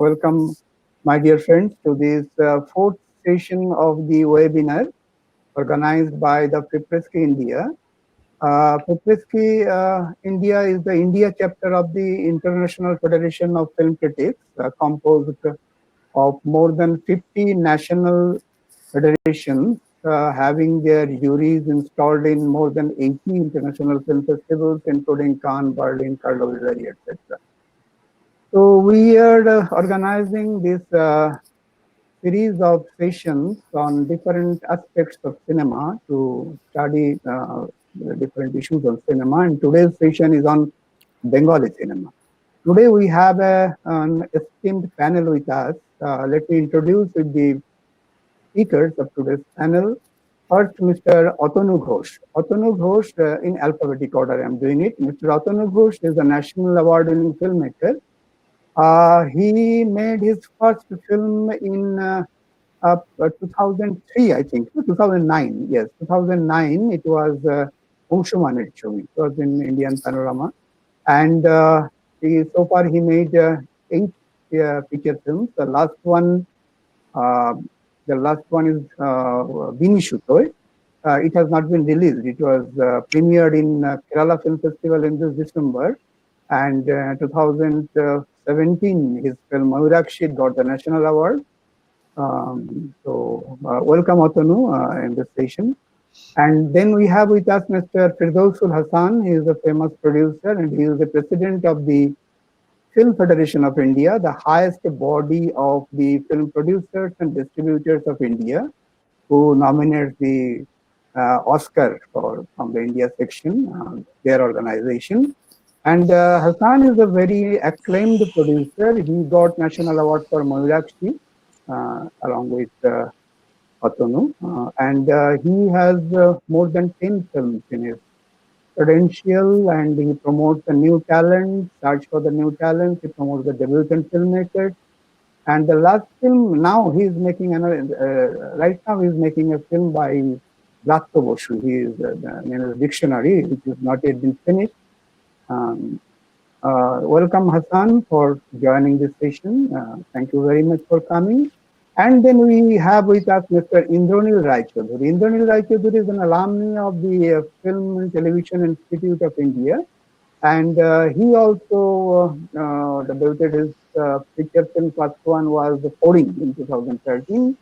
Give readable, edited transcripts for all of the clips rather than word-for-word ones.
welcome my dear friends to this fourth session of the webinar organized by the Fipresci-India. Fipresci-India is the India chapter of the International Federation of Film Critics, composed of more than 50 national federations having their juries installed in more than 80 international film festivals, including Cannes, Berlin, Karlovy, etc. So we are organizing this series of sessions on different aspects of cinema to study the different issues of cinema. And today's session is on Bengali cinema. Today we have an esteemed panel with us. Let me introduce the speakers of today's panel. First, Mr. Atanu Ghosh. Atanu Ghosh, in alphabetic order, I am doing it. Mr. Atanu Ghosh is a national award-winning filmmaker. He made his first film in 2003, I think, 2009. Yes, 2009. It was Unshumaner Chobi. It was in Indian Panorama, and so far he made 8 feature films. The last one is Bini Shutoy. It has not been released. It was premiered in Kerala Film Festival in this December, and 2017 his film Mayurakshi got the national award. Welcome Atanu in this session. And then we have with us Mr. Firdausul Hassan. He is a famous producer and he is the president of the Film Federation of India, the highest body of the film producers and distributors of India, who nominates the Oscar from the India section, their organization. And Hassan is a very acclaimed producer. He got National Award for Mayurakshi along with Atanu. And he has more than 10 films in his credential, and he promotes the new talent, search for the new talent. He promotes the debutant filmmakers. And the last film, now he is making another, right now he is making a film by Blatto Boshu. He is in a dictionary, which is not yet been finished. Welcome Hassan for joining this session. Thank you very much for coming. And then we have with us Mr. Indranil Raichaudhuri. Indranil Raichaudhuri is an alumni of the Film and Television Institute of India. And he also debuted his feature film. First one was The Coding in 2013.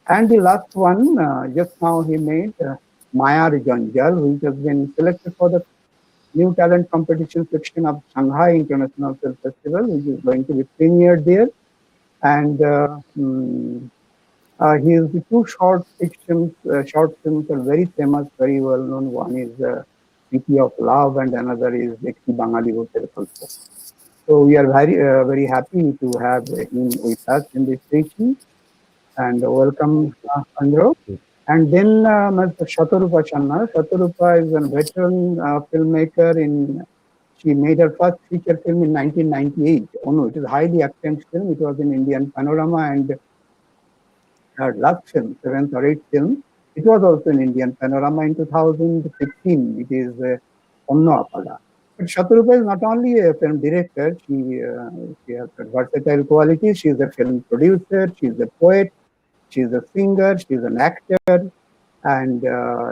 And the last one, just now he made Maya Janjal, which has been selected for the New Talent Competition section of Shanghai International Film Festival, which is going to be premiered there. And his 2 short films are very famous, very well known. One is City of Love, and another is Ekti Bengali Hotel. So we are very happy to have him with us in this session. And welcome, Andro. And then Mr. Shatarupa Channa. Shatarupa is a veteran filmmaker. She made her first feature film in 1998. Oh no, it is a highly acclaimed film. It was in Indian Panorama, and her last film, 7th or 8th film, it was also in Indian Panorama in 2015. It is Onno Apada. But Shatarupa is not only a film director. She has versatile qualities. She is a film producer. She is a poet. She is a singer. She is an actor, and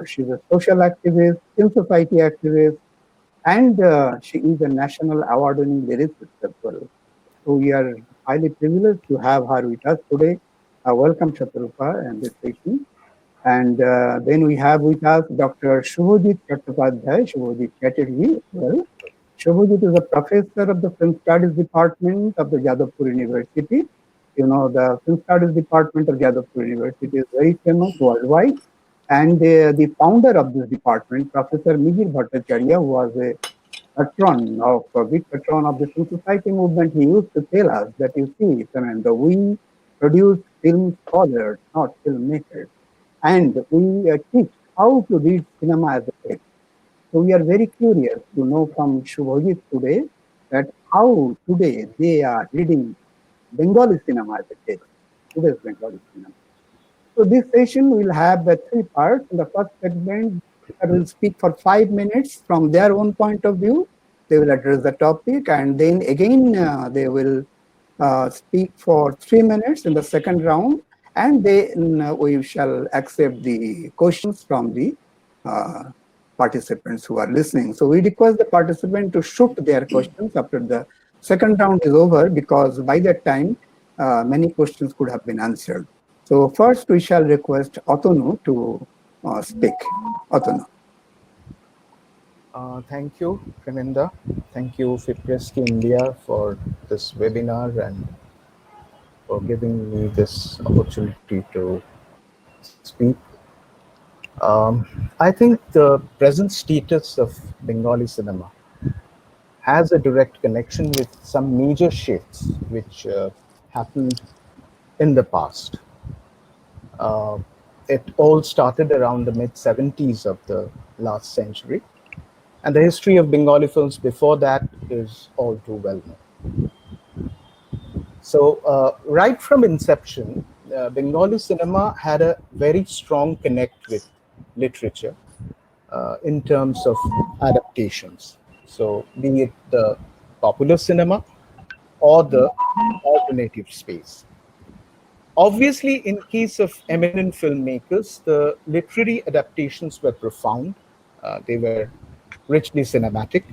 she is a social activist, civil society activist. And she is a national award-winning lyricist as well. So we are highly privileged to have her with us today. Welcome, Shatarupa, in this session. And then we have with us Dr. Shubhajit Chattopadhyay, Shubhajit Chatterjee. Well, Shubhajit is a professor of the Film Studies Department of the Jadavpur University. You know, the Film Studies Department of Jadavpur University is very famous worldwide. And the founder of this department, Professor Mihir Bhattacharya, was a big patron of the Film Society movement. He used to tell us that, you see, we produce film scholars, not filmmakers. And we teach how to read cinema as a text. So we are very curious to know from Shubhajit today that how today they are reading Bengali cinema as a text, today's Bengali cinema. So this session will have 3 parts. In the first segment, I will speak for 5 minutes from their own point of view. They will address the topic, and then again they will speak for 3 minutes in the second round, and then we shall accept the questions from the uh, participants who are listening. So we request the participant to shoot their questions after the second round is over, because by that time, many questions could have been answered. So first, we shall request Atanu to speak. Atanu. Thank you, Chidananda. Thank you, Fipresci-India, for this webinar and for giving me this opportunity to speak. I think the present status of Bengali cinema has a direct connection with some major shifts which happened in the past. Uh, it all started around the mid 70s of the last century, and the history of Bengali films before that is all too well known. So, right from inception, Bengali cinema had a very strong connect with literature in terms of adaptations. So, be it the popular cinema or the alternative space. Obviously, in case of eminent filmmakers, the literary adaptations were profound. They were richly cinematic.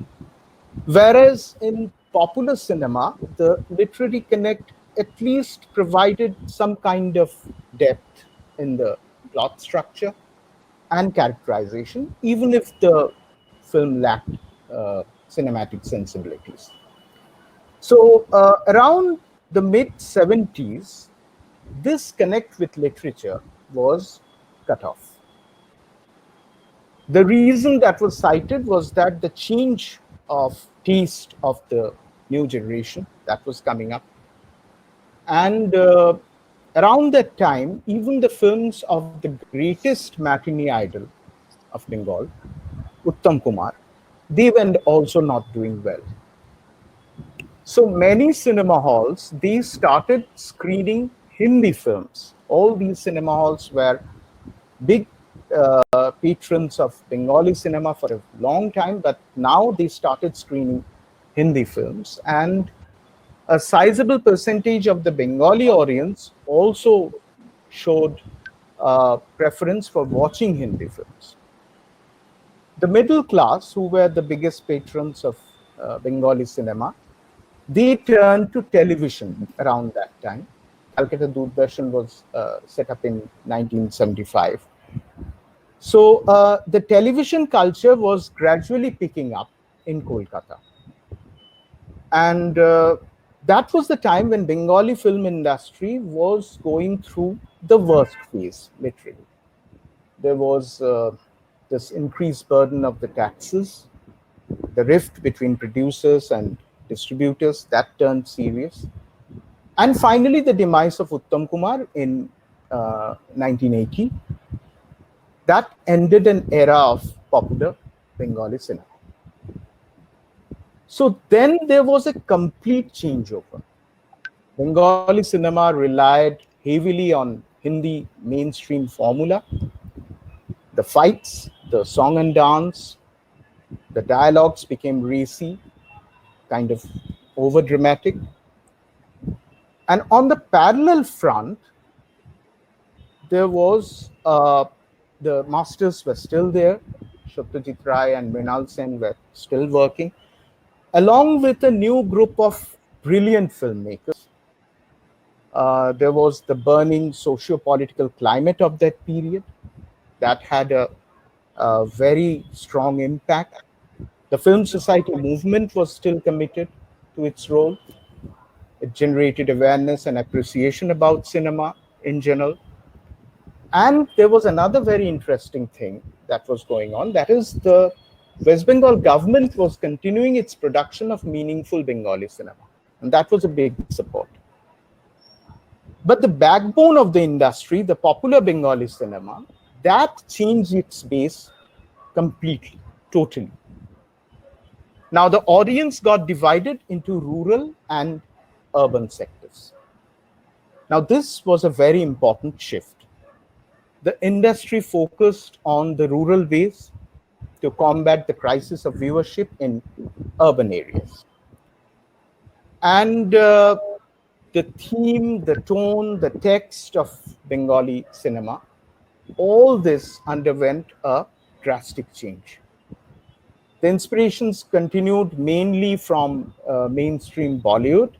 Whereas in popular cinema, the literary connect at least provided some kind of depth in the plot structure and characterization, even if the film lacked cinematic sensibilities. So, around the mid 70s, this connect with literature was cut off. The reason that was cited was that the change of taste of the new generation that was coming up. And around that time, even the films of the greatest matinee idol of Bengal, Uttam Kumar, they were also not doing well. So many cinema halls, they started screening Hindi films. All these cinema halls were big patrons of Bengali cinema for a long time, but now they started screening Hindi films. And a sizable percentage of the Bengali audience also showed preference for watching Hindi films. The middle class, who were the biggest patrons of Bengali cinema, they turned to television around that time. Calcutta Doordarshan was set up in 1975. So the television culture was gradually picking up in Kolkata. And that was the time when Bengali film industry was going through the worst phase, literally. There was this increased burden of the taxes, the rift between producers and distributors that turned serious. And finally, the demise of Uttam Kumar in 1980. That ended an era of popular Bengali cinema. So then there was a complete changeover. Bengali cinema relied heavily on Hindi mainstream formula. The fights, the song and dance, the dialogues became racy, kind of over dramatic. And on the parallel front, there was the masters were still there. Satyajit Ray and Mrinal Sen were still working, along with a new group of brilliant filmmakers. There was the burning socio-political climate of that period that had a very strong impact. The film society movement was still committed to its role. It generated awareness and appreciation about cinema in general. And there was another very interesting thing that was going on. That is, the West Bengal government was continuing its production of meaningful Bengali cinema. And that was a big support. But the backbone of the industry, the popular Bengali cinema, that changed its base completely, totally. Now, the audience got divided into rural and urban sectors. Now, this was a very important shift. The industry focused on the rural base to combat the crisis of viewership in urban areas. And the theme, the tone, the text of Bengali cinema, all this underwent a drastic change. The inspirations continued mainly from mainstream Bollywood,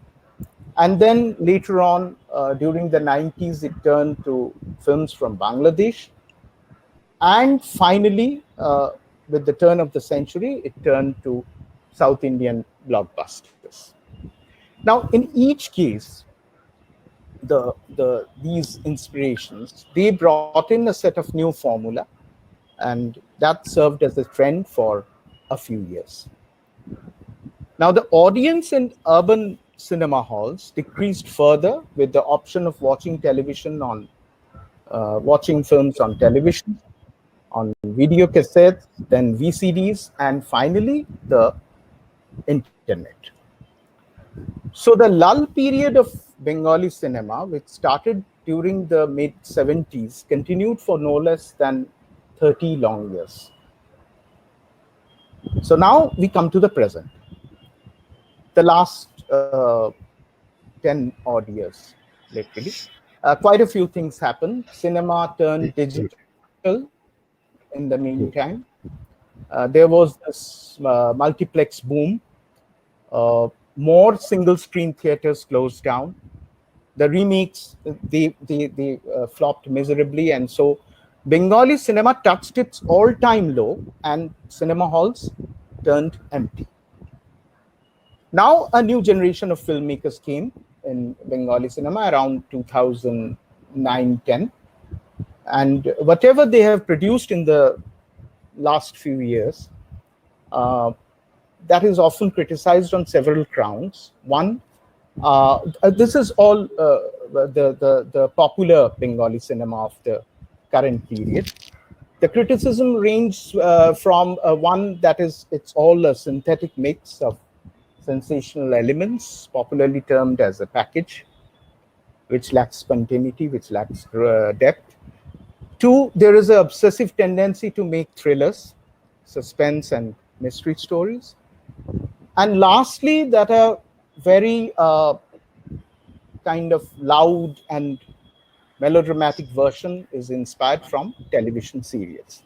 and then later on, during the 90s, it turned to films from Bangladesh. And finally, with the turn of the century, it turned to South Indian blockbusters. Now, in each case, these inspirations, they brought in a set of new formula, and that served as a trend for a few years. Now, the audience in urban cinema halls decreased further with the option of watching films on television, on video cassettes, then VCDs, and finally the internet. So the lull period of Bengali cinema, which started during the mid 70s, continued for no less than 30 long years. So now we come to the present, the last 10 odd years, literally. Quite a few things happened. Cinema turned digital in the meantime. There was this multiplex boom. More single screen theaters closed down. The remakes, they flopped miserably, and so Bengali cinema touched its all-time low, and cinema halls turned empty. Now a new generation of filmmakers came in Bengali cinema around 2009-10, and whatever they have produced in the last few years, that is often criticized on several grounds. One, this is all the popular Bengali cinema of the current period. The criticism ranges from one that is, it's all a synthetic mix of sensational elements, popularly termed as a package, which lacks spontaneity, which lacks depth. Two, there is an obsessive tendency to make thrillers, suspense, and mystery stories. And lastly, that a very kind of loud and melodramatic version is inspired from television serials.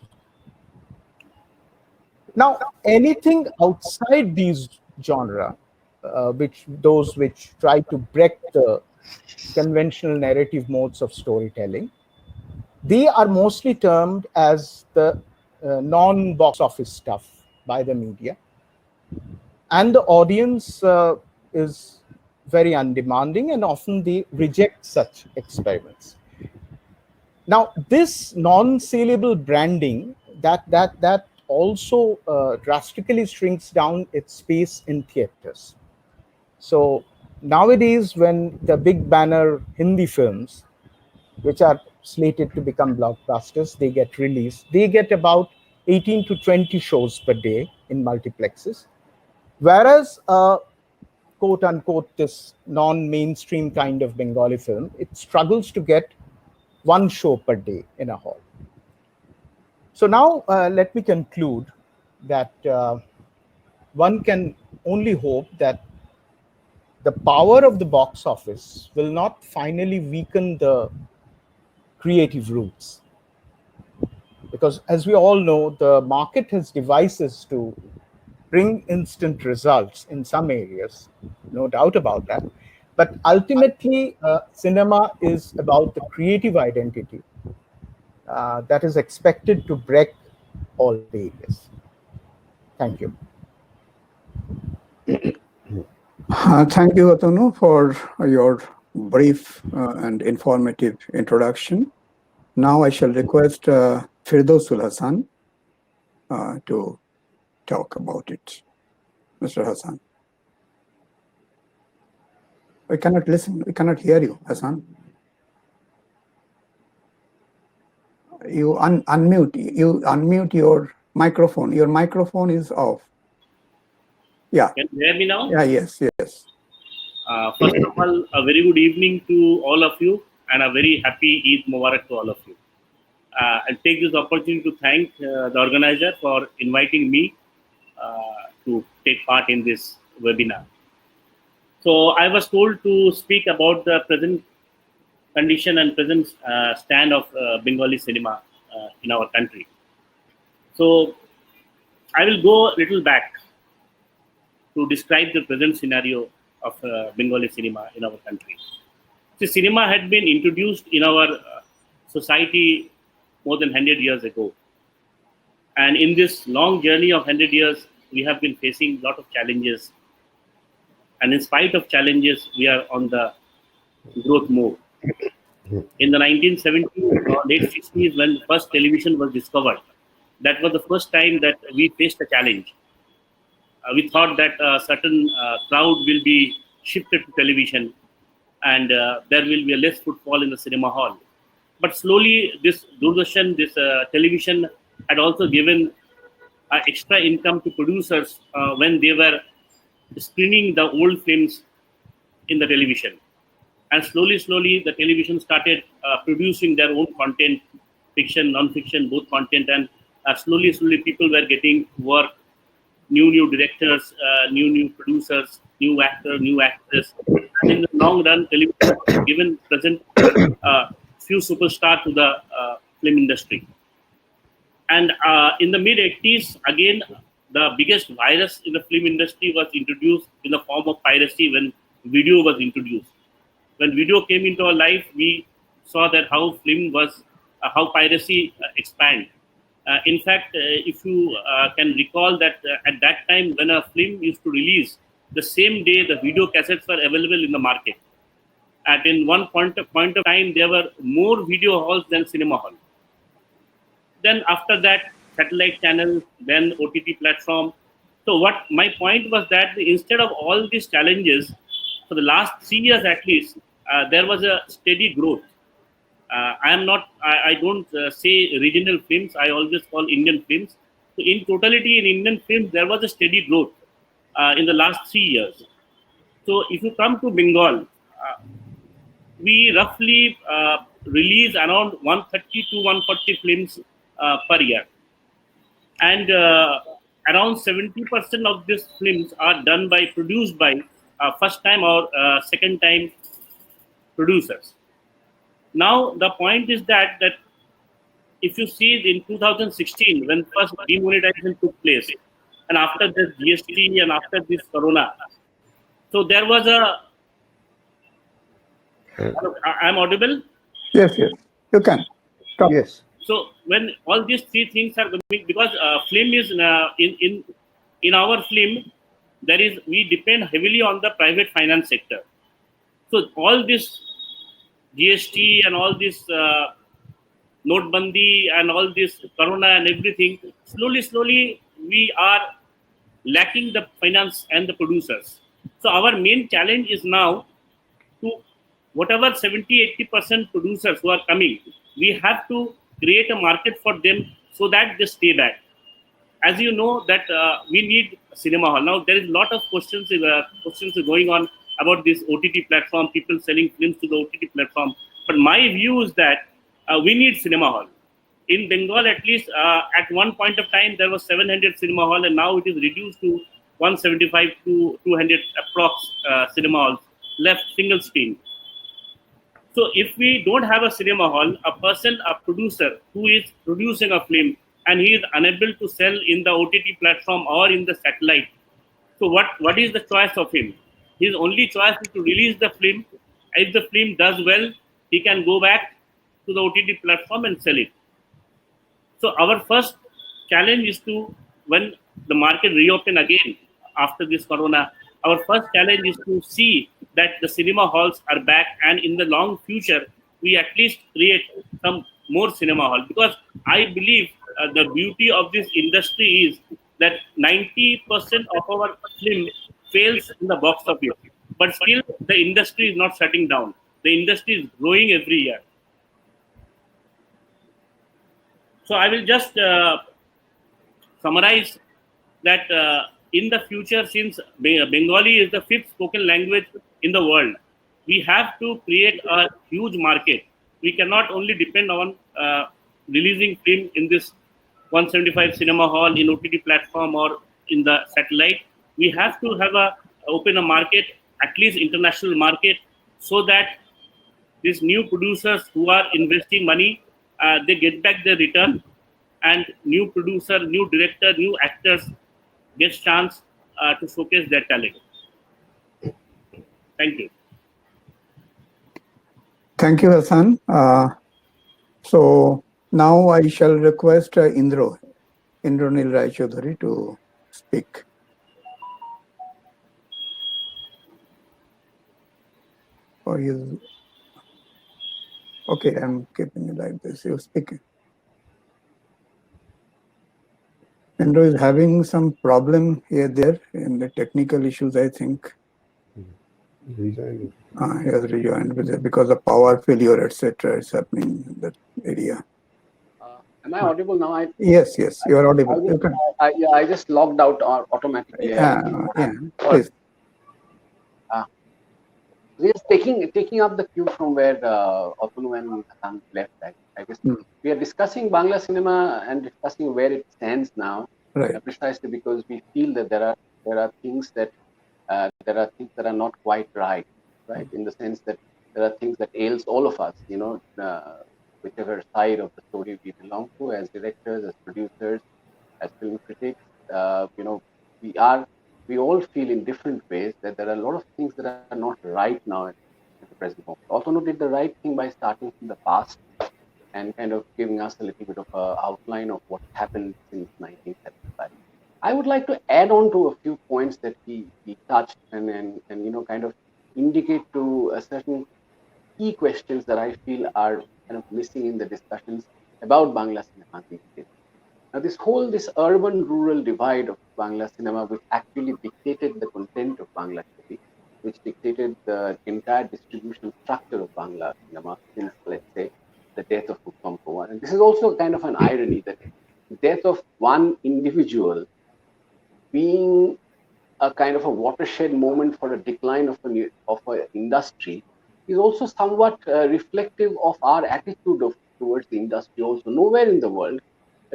Now, anything outside these genre, which try to break the conventional narrative modes of storytelling, they are mostly termed as the non-box office stuff by the media, and the audience is very undemanding, and often they reject such experiments. Now, this non-saleable branding that also drastically shrinks down its space in theaters. So nowadays, when the big banner Hindi films, which are slated to become blockbusters, they get released, they get about 18 to 20 shows per day in multiplexes, whereas quote unquote this non-mainstream kind of Bengali film, it struggles to get one show per day in a hall. So now let me conclude that one can only hope that the power of the box office will not finally weaken the creative roots. Because as we all know, the market has devices to bring instant results in some areas, no doubt about that. But ultimately, cinema is about the creative identity that is expected to break all barriers. Thank you. Thank you, Atanu, for your brief and informative introduction. Now I shall request Firdausul Hassan to talk about it. Mr. Hassan. We cannot listen. We cannot hear you, Hassan. You unmute. You unmute your microphone. Your microphone is off. Yeah. Can you hear me now? Yeah. Yes. Yes. First of all, a very good evening to all of you, and a very happy Eid Mubarak to all of you. I'll take this opportunity to thank the organizer for inviting me to take part in this webinar. So I was told to speak about the present condition and present stand of Bengali cinema in our country. So I will go a little back to describe the present scenario of Bengali cinema in our country. See, cinema had been introduced in our society more than 100 years ago. And in this long journey of 100 years, we have been facing a lot of challenges. And in spite of challenges, we are on the growth move. In the 1970s or late 60s, when first television was discovered, that was the first time that we faced a challenge. We thought that a certain crowd will be shifted to television and there will be a less footfall in the cinema hall. But slowly, this Doordarshan, this television had also given extra income to producers when they were screening the old films in the television. And slowly, the television started producing their own content, fiction, non-fiction, both content. And slowly, people were getting work, new directors, new producers, new actors, new actresses. And in the long run, television has given present few superstars to the film industry. And in the mid-80s, again, the biggest virus in the film industry was introduced in the form of piracy when video was introduced. When video came into our life, we saw that how film was, how piracy expand. In fact, if you can recall that at that time when a film used to release, the same day the video cassettes were available in the market. At in one point of time, there were more video halls than cinema hall. Then after that, satellite channel, then OTT platform. So what my point was that instead of all these challenges, for the last 3 years at least, there was a steady growth. I don't say regional films. I always call Indian films. So in totality, in Indian films, there was a steady growth in the last 3 years. So if you come to Bengal, we roughly release around 130 to 140 films per year. And around 70% of these films are produced by first time or second time producers. Now the point is that if you see in 2016 when first demonetization took place, and after this GST and after this Corona, so there was a. I'm audible. Yes, you can. Stop. Yes. So when all these three things are coming, because film is in our film, we depend heavily on the private finance sector. So all this GST and all this Notebandi and all this Corona and everything, slowly we are lacking the finance and the producers. So our main challenge is now to whatever 70-80% producers who are coming, we have to create a market for them so that they stay back. As you know that we need cinema hall. Now there is a lot of questions going on about this OTT platform, people selling films to the OTT platform. But my view is that we need cinema hall. In Bengal, at least at one point of time, there was 700 cinema hall, and now it is reduced to 175 to 200 approx cinema halls left single screen. So if we don't have a cinema hall, a producer who is producing a film and he is unable to sell in the OTT platform or in the satellite, so what is the choice of him? His only choice is to release the film. If the film does well, he can go back to the OTT platform and sell it. So our first challenge is to, when the market reopen again after this Corona, our first challenge is to see that the cinema halls are back, and in the long future, we at least create some more cinema hall. Because I believe the beauty of this industry is that 90% of our film fails in the box office, but still the industry is not shutting down. The industry is growing every year. So I will just summarize that in the future, since Bengali is the 5th spoken language in the world, we have to create a huge market. We cannot only depend on releasing film in this 175 cinema hall, in OTT platform or in the satellite. We have to have open a market at least international market, so that these new producers who are investing money, they get back their return, and new producer, new director, new actors get chance to showcase their talent. Thank you. Thank you, Hassan. So now I shall request Indranil Rai Chaudhary to speak. Or you? Okay, I'm keeping it like this. You're speaking. Indra is having some problem here there in the technical issues, I think. He has rejoined because of power failure, etc. is happening in that area. Am I audible now? Yes, you are audible. I just logged out automatically. Please. Just taking up the cue from where Atunu and Hassan left, I guess we are discussing Bangla cinema and discussing where it stands now, right. Precisely because we feel that there are things that are not quite right, in the sense that there are things that ails all of us, whichever side of the story we belong to, as directors, as producers, as film critics, we all feel in different ways that there are a lot of things that are not right now at the present moment. Atanu did the right thing by starting from the past and kind of giving us a little bit of an outline of what happened since 1975. I would like to add on to a few points that he touched and kind of indicate to a certain key questions that I feel are kind of missing in the discussions about Bangla cinema these days. Now, this urban-rural divide of Bangla cinema, which actually dictated the content of Bangla TV, which dictated the entire distribution structure of Bangla cinema since, let's say, the death of Uttam Kumar. And this is also kind of an irony that the death of one individual being a kind of a watershed moment for a decline of an industry is also somewhat reflective of our attitude towards the industry also. Nowhere in the world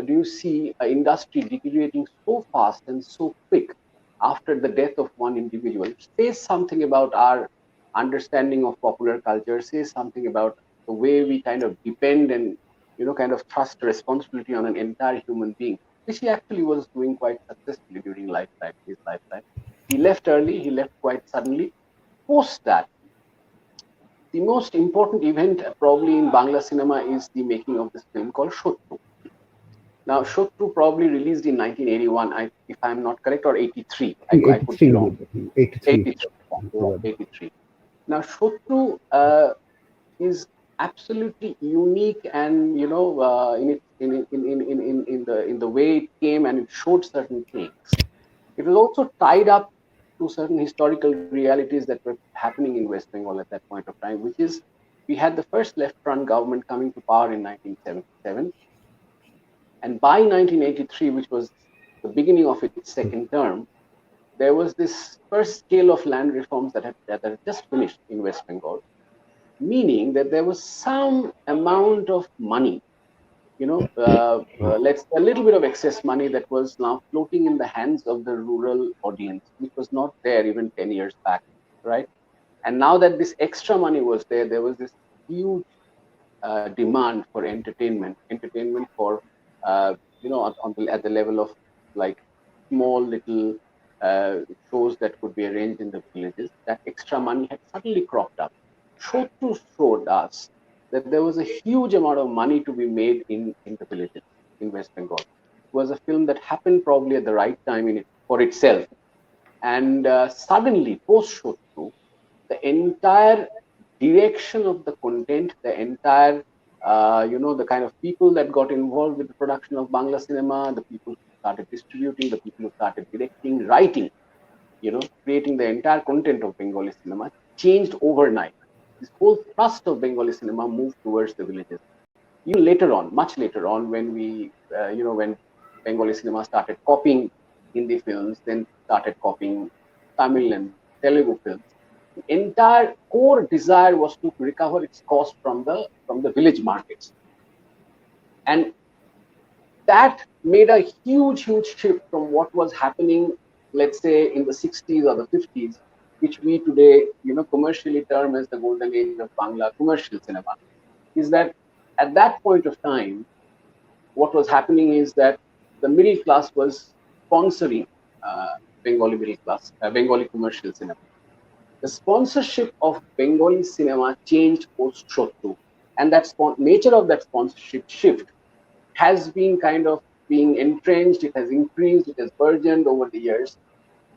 do you see an industry deteriorating so fast and so quick after the death of one individual. It says something about our understanding of popular culture, says something about the way we kind of depend and kind of trust responsibility on an entire human being, which he actually was doing quite successfully during his lifetime. He left early, he left quite suddenly. Post that, the most important event probably in Bangla cinema is the making of this film called Shotru. Now, Shotru probably released in 1981, if I'm not correct, or 83. I could be wrong. 83. Now, Shotru is absolutely unique, and in the way it came, and it showed certain things. It was also tied up to certain historical realities that were happening in West Bengal at that point of time, which is we had the first left-front government coming to power in 1977. And by 1983, which was the beginning of its second term, there was this first scale of land reforms that had just finished in West Bengal, meaning that there was some amount of money, let's say a little bit of excess money that was now floating in the hands of the rural audience, which was not there even 10 years back, right? And now that this extra money was there, there was this huge demand for entertainment for at the level of like small little shows that could be arranged in the villages. That extra money had suddenly cropped up. Shotru showed us that there was a huge amount of money to be made in the villages in West Bengal. It was a film that happened probably at the right time for itself. And suddenly, post Shotru, the entire direction of the content, the entire, the kind of people that got involved with the production of Bangla cinema, the people who started distributing, the people who started directing, writing, creating the entire content of Bengali cinema changed overnight. This whole thrust of Bengali cinema moved towards the villages. Even later on, much later on, when when Bengali cinema started copying Hindi films, then started copying Tamil and Telugu films, the entire core desire was to recover its cost from the village markets. And that made a huge shift from what was happening, let's say, in the 60s or the 50s, which we today, commercially term as the golden age of Bangla commercial cinema, is that at that point of time, what was happening is that the middle class was sponsoring Bengali middle class, Bengali commercial cinema. The sponsorship of Bengali cinema changed post Shotru, and that nature of that sponsorship shift has been kind of being entrenched. It has increased. It has burgeoned over the years,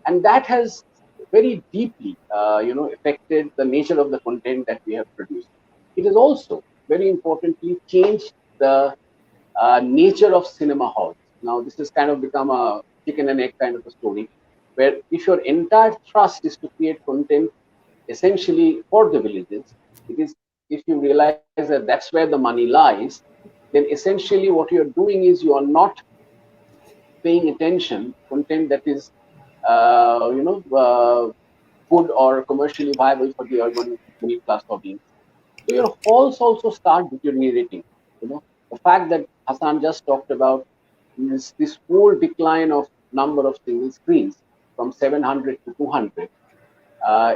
and that has very deeply, affected the nature of the content that we have produced. It has also very importantly changed the nature of cinema halls. Now, this has kind of become a chicken and egg kind of a story, where if your entire thrust is to create content essentially for the villages, it is, if you realize that that's where the money lies, then essentially what you're doing is you are not paying attention content that is, good or commercially viable for the urban middle class audience. So your halls also start deteriorating. The fact that Hassan just talked about this whole decline of number of single screens from 700 to 200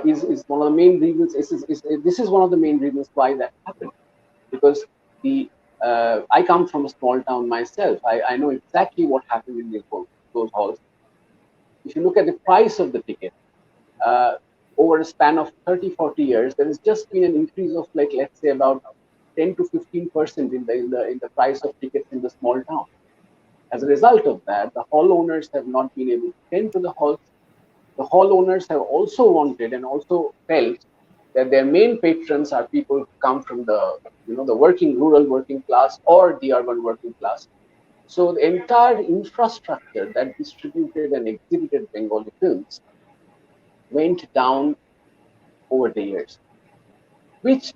is one of the main reasons. This is one of the main reasons why that happened, because the I come from a small town myself. I know exactly what happened in those halls. If you look at the price of the ticket, uh, over a span of 30, 40 years, there has just been an increase of, like, let's say about 10 to 15% in the price of tickets in the small town. As a result of that, the hall owners have not been able to tend to the halls. The hall owners have also wanted and also felt that their main patrons are people who come from the working, rural working class or the urban working class. So the entire infrastructure that distributed and exhibited Bengali films went down over the years, which,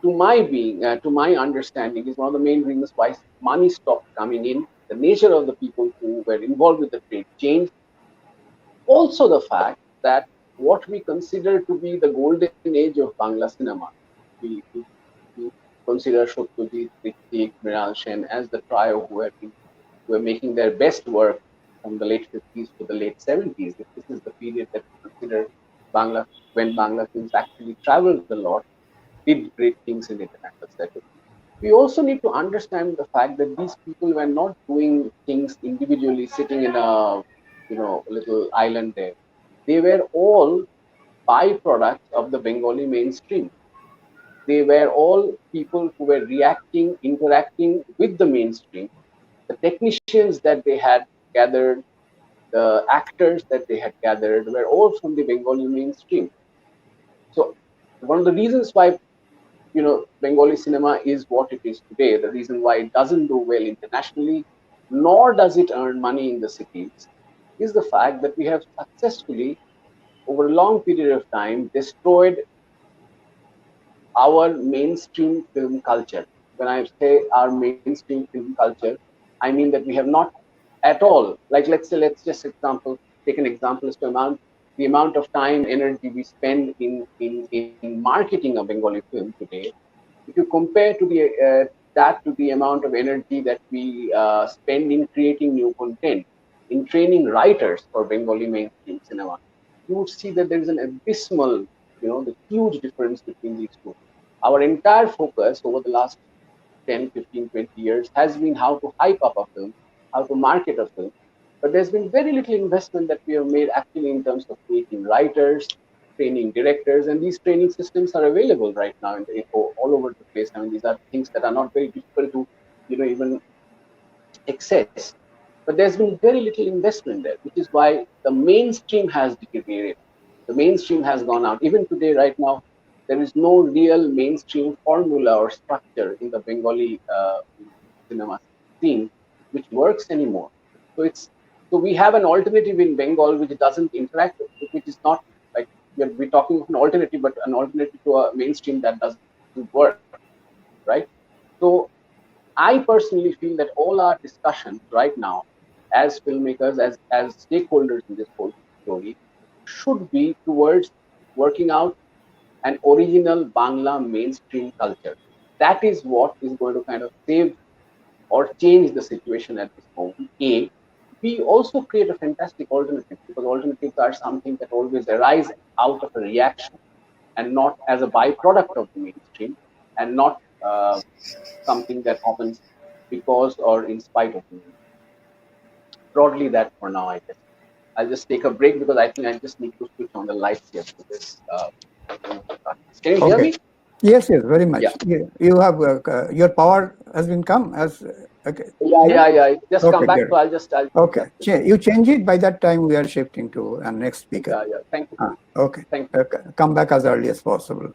to my understanding, is one of the main reasons why money stopped coming in. The nature of the people who were involved with the trade changed. Also, the fact that what we consider to be the golden age of Bangla cinema, we consider Satyajit, Hrithik, Mrinal Sen as the trio who are making their best work from the late 50s to the late 70s. This is the period that we consider Bangla, when Bangla films actually traveled a lot, did great things in the international circuit. We also need to understand the fact that these people were not doing things individually, sitting in a little island there. They were all byproducts of the Bengali mainstream. They were all people who were reacting, interacting with the mainstream. The technicians that they had gathered, the actors that they had gathered were all from the Bengali mainstream. So one of the reasons why Bengali cinema is what it is today, the reason why it doesn't do well internationally, nor does it earn money in the cities, is the fact that we have successfully, over a long period of time, destroyed our mainstream film culture. When I say our mainstream film culture, I mean that we have not at all, like, let's just take an example as to the amount of time, energy we spend in marketing a Bengali film today. If you compare that to the amount of energy that we spend in creating new content, in training writers for Bengali mainstream cinema, you would see that there is an abysmal, the huge difference between these two. Our entire focus over the last 10, 15, 20 years has been how to hype up a film, how to market a film. But there's been very little investment that we have made actually in terms of creating writers, training directors, and these training systems are available right now all over the place. I mean, these are things that are not very difficult to, even access. But there's been very little investment there, which is why the mainstream has deteriorated. The mainstream has gone out. Even today, right now, there is no real mainstream formula or structure in the Bengali cinema scene which works anymore. So we have an alternative in Bengal which doesn't interact, which is not like we're talking of an alternative, but an alternative to a mainstream that doesn't work, right? So I personally feel that all our discussions right now, as filmmakers, as stakeholders in this whole story, should be towards working out an original Bangla mainstream culture. That is what is going to kind of save or change the situation at this moment. A. we also create a fantastic alternative, because alternatives are something that always arise out of a reaction and not as a byproduct of the mainstream, and not something that happens because or in spite of the mainstream. Broadly, that for now, I guess. I'll just take a break because I think I just need to switch on the lights here. Because, can you hear Okay. me? Yes, yes, very much. Yeah. You have your power has been come as okay. Yeah. It's just Okay, come back, good. so I'll just. Okay, you change it. By that time, we are shifting to a next speaker. Yeah. Thank you. Okay, Thank you. come back as early as possible.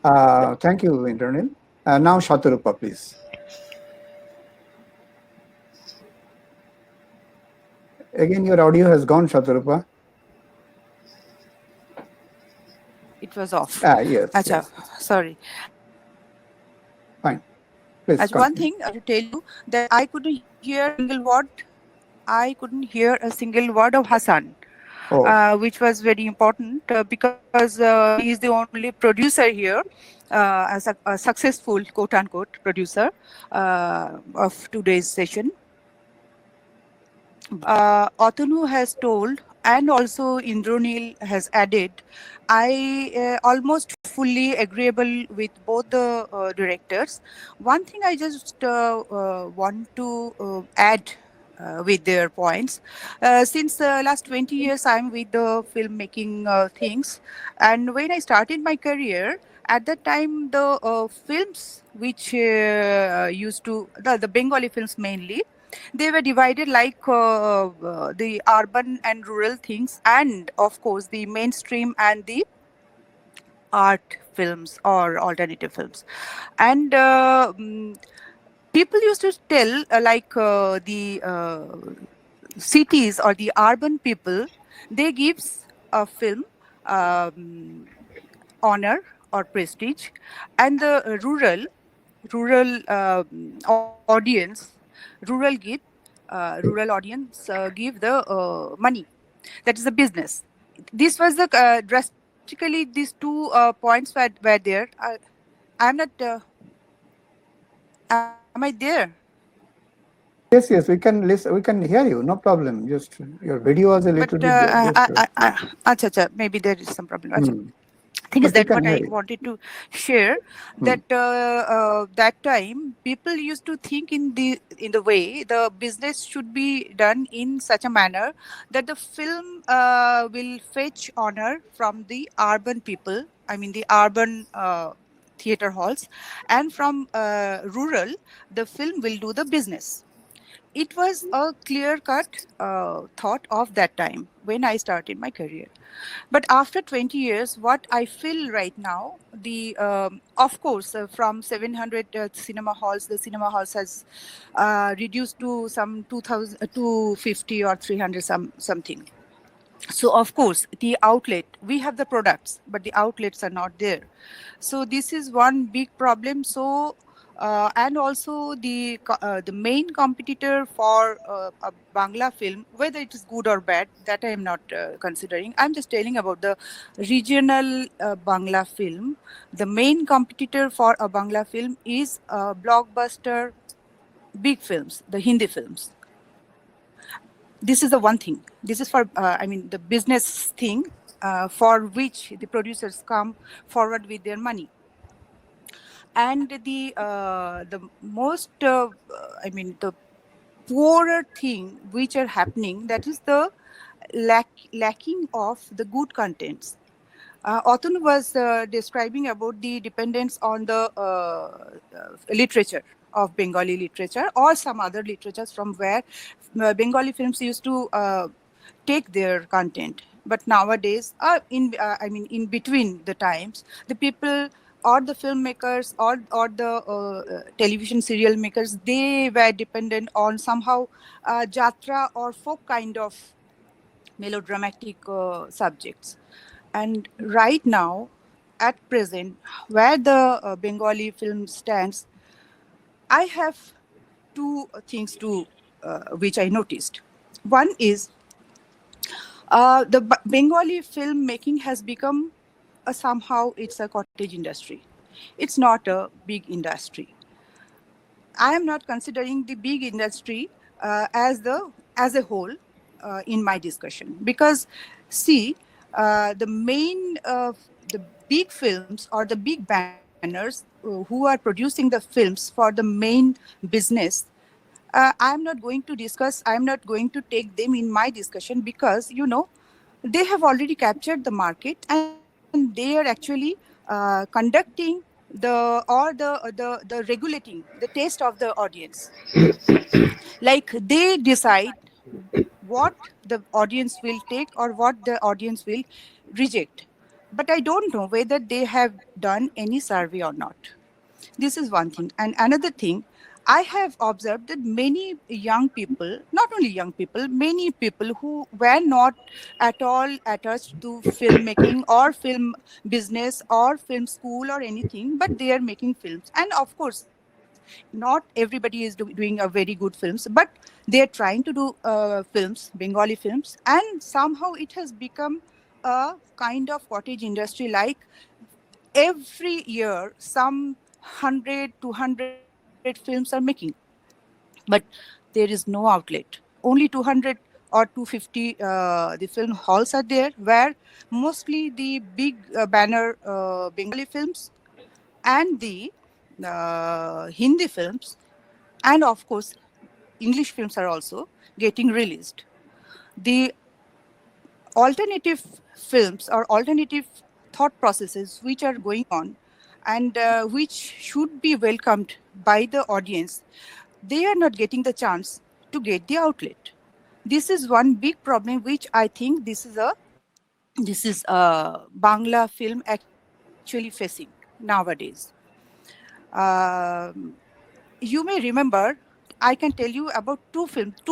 Thank you, Indranil. Now, Shatarupa, please. Again, your audio has gone, Shatarupa. It was off. Yes, Acha, yes. sorry. Fine. Please As one continue. thing to tell you that I couldn't hear a single word. I couldn't hear a single word of Hassan, Oh, which was very important because he is the only producer here, as a successful quote unquote producer of today's session. Otanu has told, and also Indranil has added, I almost fully agreeable with both the directors. One thing I just want to add with their points. Since the last 20 years, I'm with the filmmaking things. And when I started my career, at that time, the films which used to, the Bengali films mainly, they were divided like the urban and rural things, and of course the mainstream and the art films or alternative films. And people used to tell the cities or the urban people, they gives a film honor or prestige, and the rural audience give the money. That is the business. This was the drastically these two points were there. I'm not. Am I there? yes. We can listen. We can hear you. No problem. Just your video was a But little bit there. acha, maybe there is some problem. Acha. Hmm. Thing is But we that can what hear I you. wanted to share, Hmm. that that time people used to think in the way the business should be done in such a manner that the film will fetch honor from the urban people. I mean the urban theater halls, and from rural, the film will do the business. It was a clear cut thought of that time when I started my career. But after 20 years, what I feel right now, the of course from 700 cinema halls, the cinema halls has reduced to some 2000 250 or 300 something. So of course the outlet, we have the products but the outlets are not there. So this is one big problem. So and also the main competitor for a Bangla film, whether it is good or bad, that I am not considering. I'm just telling about the regional Bangla film. The main competitor for a Bangla film is blockbuster big films, the Hindi films. This is the one thing. This is for I mean the business thing for which the producers come forward with their money. And the most I mean the poorer thing which are happening, that is the lacking of the good contents. Otun was describing about the dependence on the literature of Bengali literature or some other literatures from where Bengali films used to take their content. But nowadays, in between the times, the people or the filmmakers or the television serial makers, they were dependent on somehow jatra or folk kind of melodramatic subjects. And right now, at present, where the Bengali film stands, I have two things to which I noticed. One is the Bengali film making has become somehow it's a cottage industry. It's not a big industry. I am not considering the big industry as a whole. in my discussion, because see, the main the big films or the big banners who are producing the films for the main business, I'm not going to discuss, I'm not going to take them in my discussion, because they have already captured the market, and they are actually conducting the regulating the taste of the audience. Like they decide what the audience will take or what the audience will reject. But I don't know whether they have done any survey or not. This is one thing. And another thing, I have observed that many young people, not only young people, many people who were not at all attached to filmmaking or film business or film school or anything, but they are making films. And of course, not everybody is doing a very good films, but they are trying to do films, Bengali films, and somehow it has become a kind of cottage industry. Like every year some 100 200 films are making, but there is no outlet. Only 200 or 250 the film halls are there, where mostly the big banner Bengali films and the Hindi films, and of course English films are also getting released. The alternative films or alternative thought processes which are going on, and which should be welcomed by the audience, they are not getting the chance to get the outlet. This is one big problem which I think this is Bangla film actually facing nowadays. Um, you may remember, I can tell you about two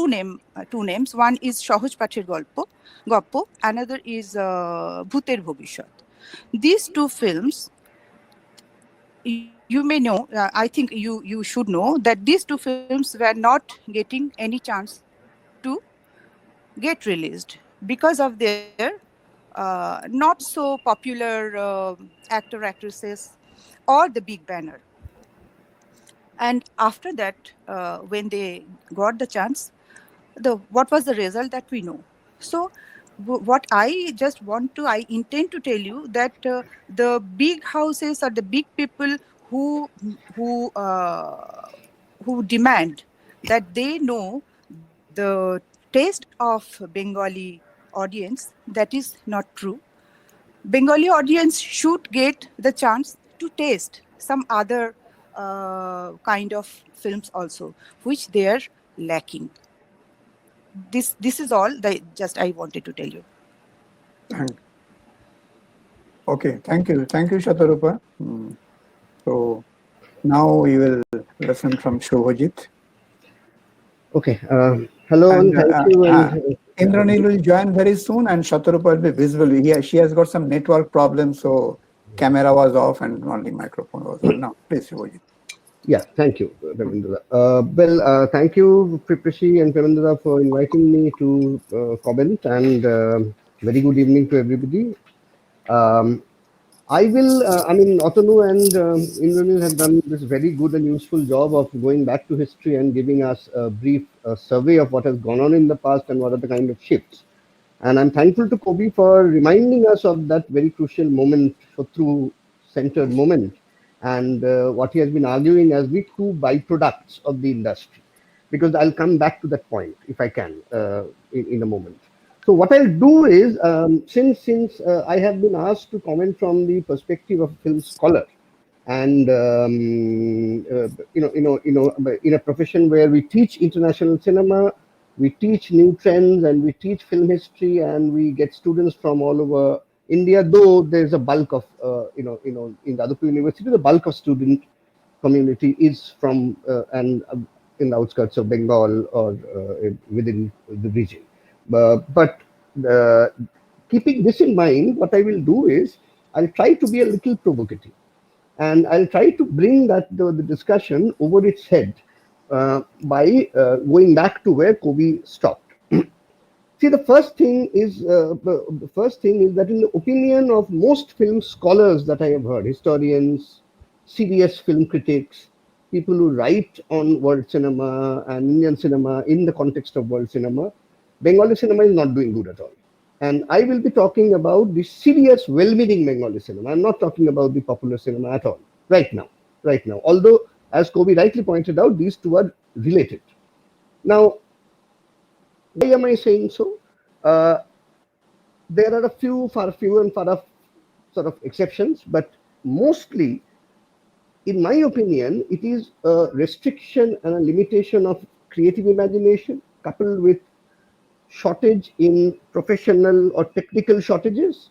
names. One is Sahoj Pathir Goppo, another is Bhuter Bhobishyot. These two films, you may know, I think you should know that these two films were not getting any chance to get released because of their not so popular actor actresses or the big banner. And after that, when they got the chance, the what was the result that we know. So what I just want to, I intend to tell you that the big houses or the big people who who uh, who demand that they know the taste of Bengali audience, that is not true. Bengali audience should get the chance to taste some other kind of films also, which they are lacking. This is all that just I wanted to tell you. Thank, okay, thank you, Shatarupa. So now we will listen from Shubhajit. Okay. Hello and thank you. Indranil will join very soon, and Shatarupa will be visible. She has got some network problems, so camera was off and only microphone was on. Now, please, Shubhajit. Yeah, thank you, Pramendra. Thank you, Fipresci and Pramendra, for inviting me to comment, and very good evening to everybody. I will, Otanu and Indranil have done this very good and useful job of going back to history and giving us a brief survey of what has gone on in the past and what are the kind of shifts. And I'm thankful to Kobe for reminding us of that very crucial moment, for through-centered moment, and what he has been arguing as the two byproducts of the industry. Because I'll come back to that point if I can in a moment. So what I'll do is, since I have been asked to comment from the perspective of a film scholar, and in a profession where we teach international cinema, we teach new trends, and we teach film history, and we get students from all over India. Though there's a bulk of in the Adupur University, the bulk of student community is from and in the outskirts of Bengal or within the region. But keeping this in mind, what I will do is I'll try to be a little provocative, and I'll try to bring the discussion over its head by going back to where Kobe stopped. See, the first thing is that in the opinion of most film scholars that I have heard, historians, serious film critics, people who write on world cinema and Indian cinema in the context of world cinema, Bengali cinema is not doing good at all. And I will be talking about the serious, well-meaning Bengali cinema. I'm not talking about the popular cinema at all right now. Right now, although as Kobi rightly pointed out, these two are related. Now, why am I saying so? Uh, there are a few, far few, and far of sort of exceptions, but mostly, in my opinion, it is a restriction and a limitation of creative imagination coupled with shortage in professional or technical shortages,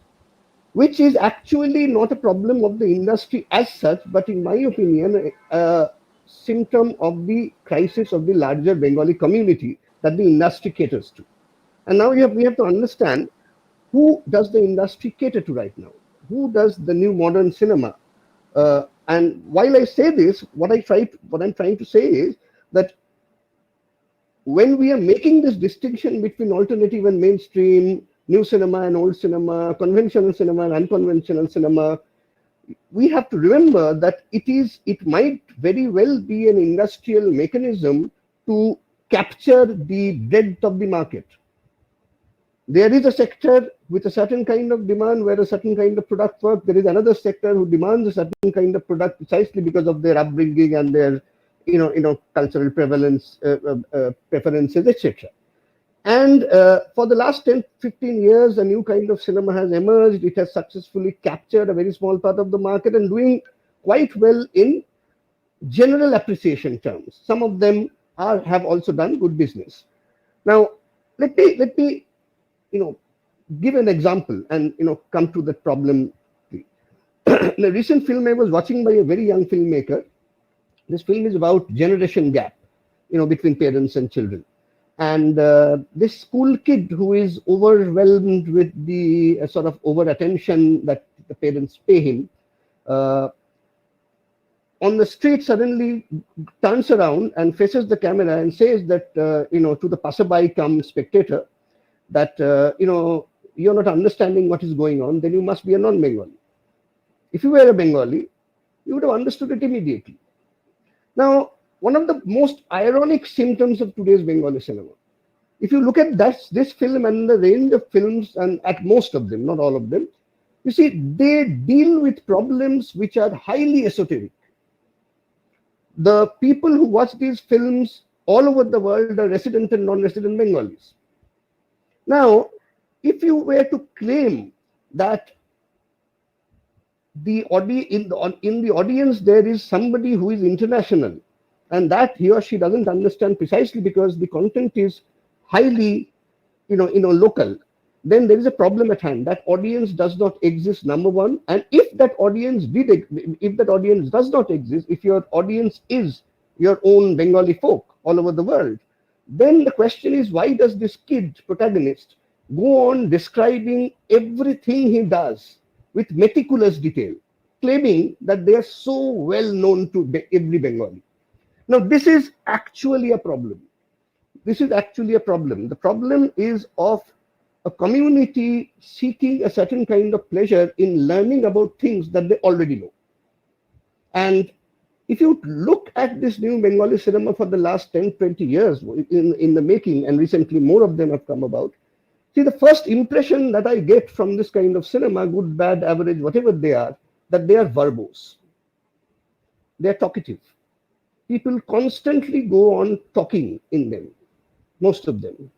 which is actually not a problem of the industry as such, but in my opinion, a symptom of the crisis of the larger Bengali community that the industry caters to. And now we have to understand, who does the industry cater to right now? Who does the new modern cinema? And while I say this, what I'm trying to say is that when we are making this distinction between alternative and mainstream, new cinema and old cinema, conventional cinema and unconventional cinema, we have to remember that it might very well be an industrial mechanism to capture the breadth of the market. There is a sector with a certain kind of demand where a certain kind of product works. There is another sector who demands a certain kind of product precisely because of their upbringing and their cultural prevalence, preferences, etc. And for the last 10, 15 years, a new kind of cinema has emerged. It has successfully captured a very small part of the market and doing quite well in general appreciation terms. Some of them have also done good business. Now, let me give an example and come to the problem. In a recent film I was watching by a very young filmmaker, this film is about generation gap, between parents and children. And this school kid who is overwhelmed with the sort of over attention that the parents pay him, on the street suddenly turns around and faces the camera and says that, to the passerby come spectator, that, you're not understanding what is going on, then you must be a non-Bengali. If you were a Bengali, you would have understood it immediately. Now, one of the most ironic symptoms of today's Bengali cinema, if you look at this film and the range of films, and at most of them, not all of them, you see, they deal with problems which are highly esoteric. The people who watch these films all over the world are resident and non-resident Bengalis. Now, if you were to claim that in the audience there is somebody who is international, and that he or she doesn't understand precisely because the content is highly, local, then there is a problem at hand. That audience does not exist, number one. And if that audience does not exist, if your audience is your own Bengali folk all over the world, then the question is, why does this kid protagonist go on describing everything he does with meticulous detail, claiming that they are so well known to every Bengali? Now, this is actually a problem. The problem is of a community seeking a certain kind of pleasure in learning about things that they already know. And if you look at this new Bengali cinema for the last 10, 20 years in the making, and recently more of them have come about, see, the first impression that I get from this kind of cinema, good, bad, average, whatever they are, that they are verbose. They are talkative. People constantly go on talking in them, most of them.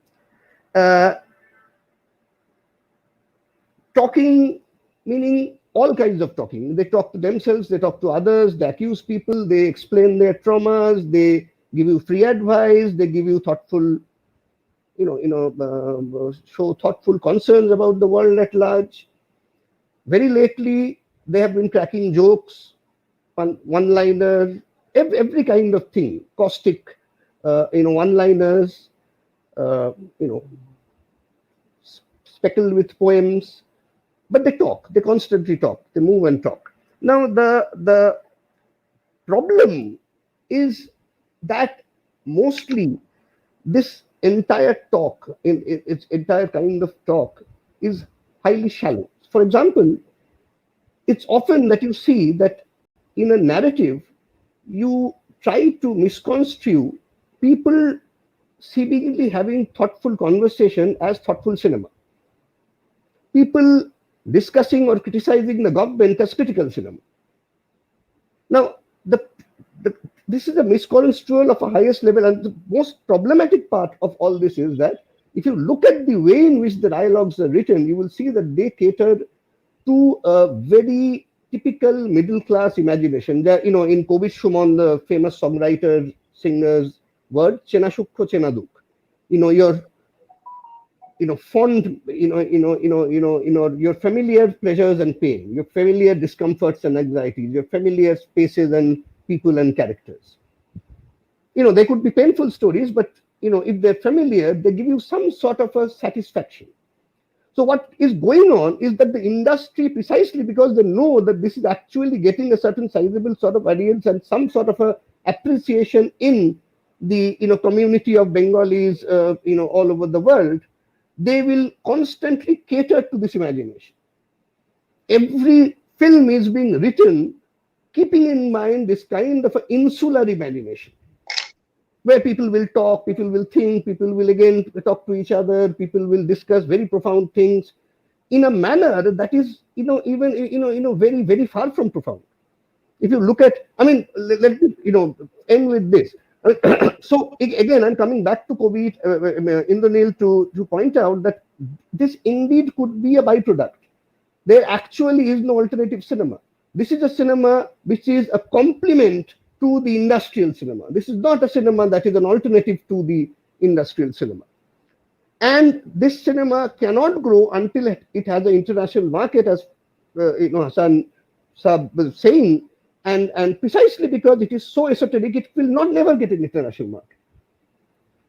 Talking, meaning all kinds of talking. They talk to themselves, they talk to others, they accuse people, they explain their traumas, they give you free advice, they give you thoughtful, show thoughtful concerns about the world at large. Very lately, they have been cracking jokes, one-liners, every kind of thing, caustic, one-liners, speckled with poems. But they constantly talk, they move and talk. Now, the problem is that mostly this entire talk, in its entire kind of talk, is highly shallow. For example, it's often that you see that in a narrative, you try to misconstrue people seemingly having thoughtful conversation as thoughtful cinema. People discussing or criticizing the government as critical cinema. Now, the this is a misconstrual of a highest level, and the most problematic part of all this is that if you look at the way in which the dialogues are written, you will see that they cater to a very typical middle class imagination. There, in Kobit Shumon, the famous songwriter singer's word, "Chena Shukho Chena Duk." Your fond, your familiar pleasures and pain, your familiar discomforts and anxieties, your familiar spaces and people and characters. They could be painful stories, but if they're familiar, they give you some sort of a satisfaction. So what is going on is that the industry, precisely because they know that this is actually getting a certain sizable sort of audience and some sort of a appreciation in the community of Bengalis all over the world, they will constantly cater to this imagination. Every film is being written keeping in mind this kind of an insular imagination, where people will talk, people will think, people will again talk to each other, people will discuss very profound things in a manner that is, even, very, very far from profound. If you look at, let me, end with this. So again, I'm coming back to COVID, Indranil, to point out that this indeed could be a byproduct. There actually is no alternative cinema. This is a cinema which is a complement to the industrial cinema. This is not a cinema that is an alternative to the industrial cinema. And this cinema cannot grow until it has an international market, as Hassan Saab was saying, and precisely because it is so esoteric, it will not never get an international market.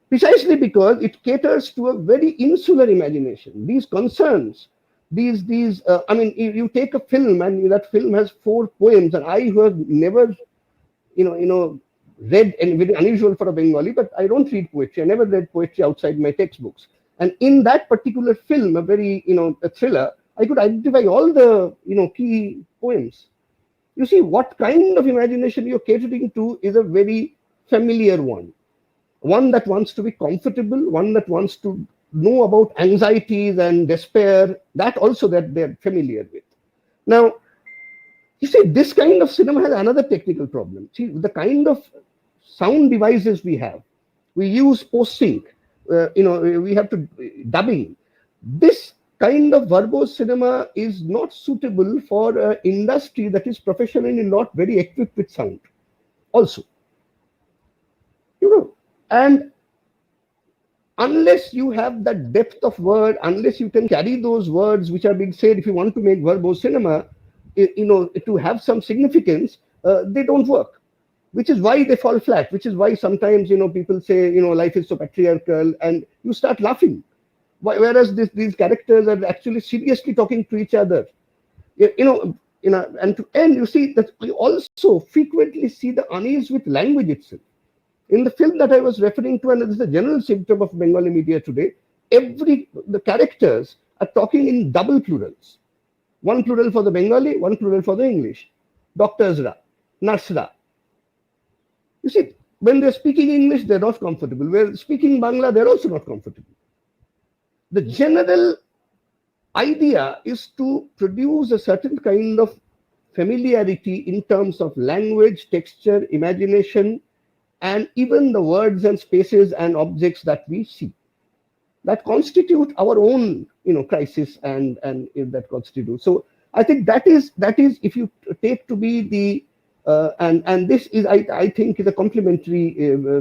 Precisely because it caters to a very insular imagination. These concerns, you take a film and that film has 4 poems, and I who have never, read, and very unusual for a Bengali, but I don't read poetry. I never read poetry outside my textbooks. And in that particular film, a very, a thriller, I could identify all the, key poems. You see, what kind of imagination you're catering to is a very familiar one that wants to be comfortable, one that wants to know about anxieties and despair, that also that they're familiar with. Now, you see, this kind of cinema has another technical problem. See, the kind of sound devices we use post-sync, we have to dubbing. This kind of verbose cinema is not suitable for an industry that is professionally not very equipped with sound also. And unless you have that depth of word, unless you can carry those words which are being said, if you want to make verbose cinema, to have some significance, they don't work, which is why they fall flat, which is why sometimes, people say, life is so patriarchal, and you start laughing. Whereas these characters are actually seriously talking to each other. And to end, you see that we also frequently see the unease with language itself. In the film that I was referring to, and this is a general symptom of Bengali media today, the characters are talking in double plurals. One plural for the Bengali, one plural for the English. Doctors ra, nurse ra. You see, when they're speaking English, they're not comfortable. When speaking Bangla, they're also not comfortable. The general idea is to produce a certain kind of familiarity in terms of language, texture, imagination, and even the words and spaces and objects that we see, that constitute our own, crisis, and that constitute. So I think that is if you take to be the and this is I think is a complementary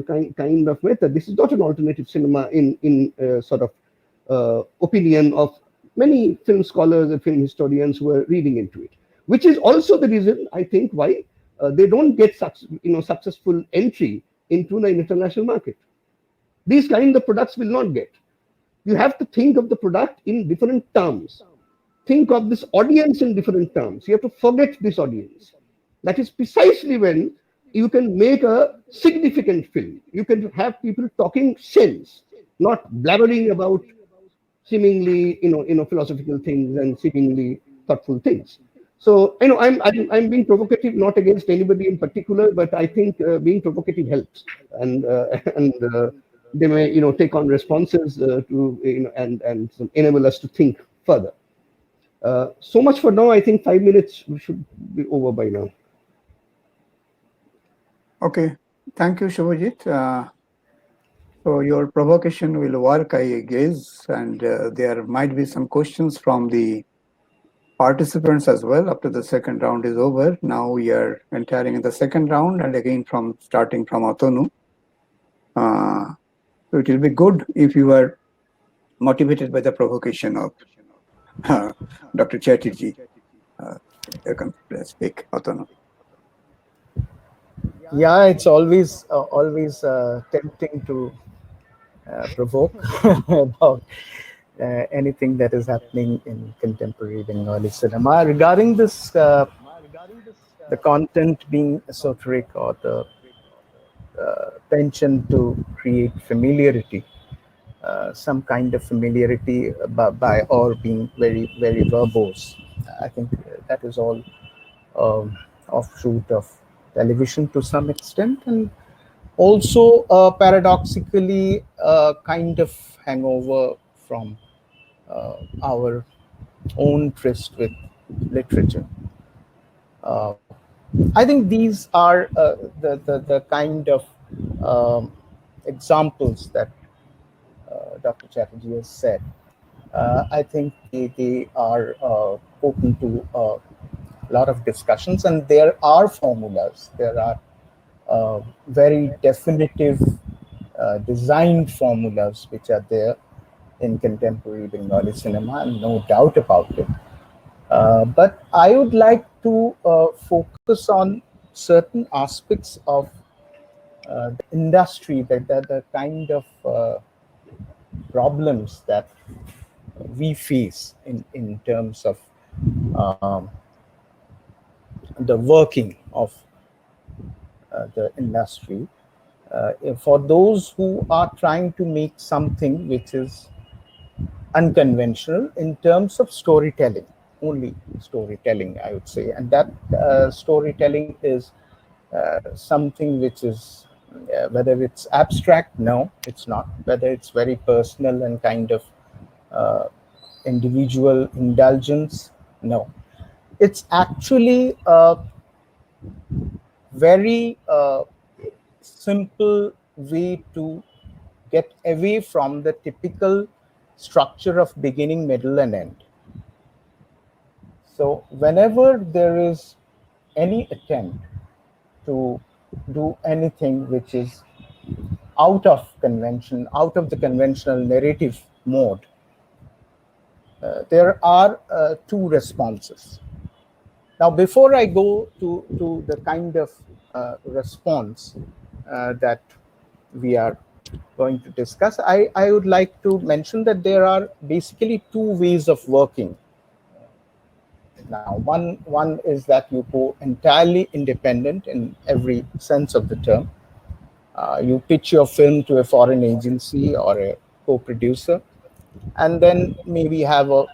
kind of method. This is not an alternative cinema in sort of opinion of many film scholars and film historians who are reading into it, which is also the reason I think why they don't get successful entry into the international market. These kind of products will not get. You have to think of the product in different terms. Think of this audience in different terms. You have to forget this audience. That is precisely when you can make a significant film. You can have people talking sense, not blabbering about seemingly, philosophical things and seemingly thoughtful things. So, I'm being provocative, not against anybody in particular, but I think being provocative helps. And they may take on responses to and enable us to think further. So much for now. I think 5 minutes we should be over by now. Okay, thank you, Shubhajit. So your provocation will work, I guess, and there might be some questions from the participants as well after the second round is over. Now we are entering in the second round, and again starting from Atonu. So it will be good if you are motivated by the provocation of Dr. Chatterjee. You can speak, Atanu. Yeah, it's always tempting to provoke about anything that is happening in contemporary Bengali cinema. Regarding this, the content being esoteric or the penchant to create familiarity, some kind of familiarity by or being very, very verbose. I think that is all offshoot of television to some extent, and also paradoxically kind of hangover from our own tryst with literature. I think these are the kind of examples that Dr. Chatterjee has said. I think they are open to a lot of discussions, and there are formulas. There are very definitive designed formulas which are there in contemporary Bengali cinema, and no doubt about it. But I would like to focus on certain aspects of the industry, the kind of problems that we face in terms of the working of the industry. For those who are trying to make something which is unconventional in terms of storytelling, only storytelling, I would say, and that storytelling is something which is whether it's abstract, no, it's not. Whether it's very personal and kind of individual indulgence, no. It's actually a very simple way to get away from the typical structure of beginning, middle, and end. So whenever there is any attempt to do anything which is out of convention, out of the conventional narrative mode, there are two responses. Now, before I go to the kind of response that we are going to discuss, I would like to mention that there are basically two ways of working. Now, one is that you go entirely independent in every sense of the term. You pitch your film to a foreign agency or a co-producer, and then maybe have a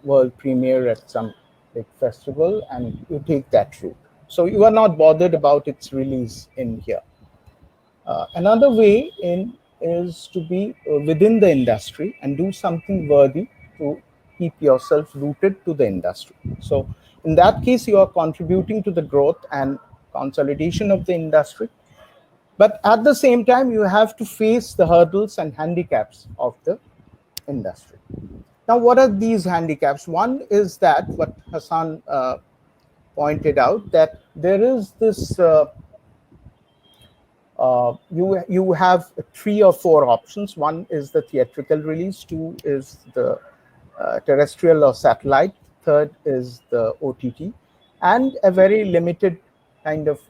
world premiere at some big festival, and you take that route. So you are not bothered about its release in here. Another way in is to be within the industry and do something worthy to keep yourself rooted to the industry. So in that case, you are contributing to the growth and consolidation of the industry. But at the same time, you have to face the hurdles and handicaps of the industry. Now, what are these handicaps? One is that what Hassan pointed out, that there is this you have 3 or 4 options. One is the theatrical release, 2 is the terrestrial or satellite, 3rd is the OTT, and a very limited kind of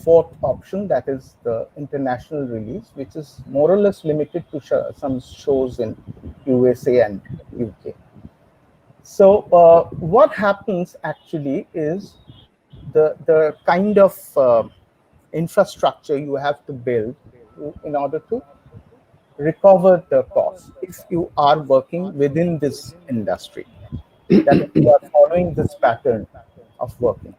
4th option, that is the international release, which is more or less limited to some shows in USA and UK. So what happens actually is the kind of infrastructure you have to build in order to recover the cost if you are working within this industry, that if you are following this pattern of working.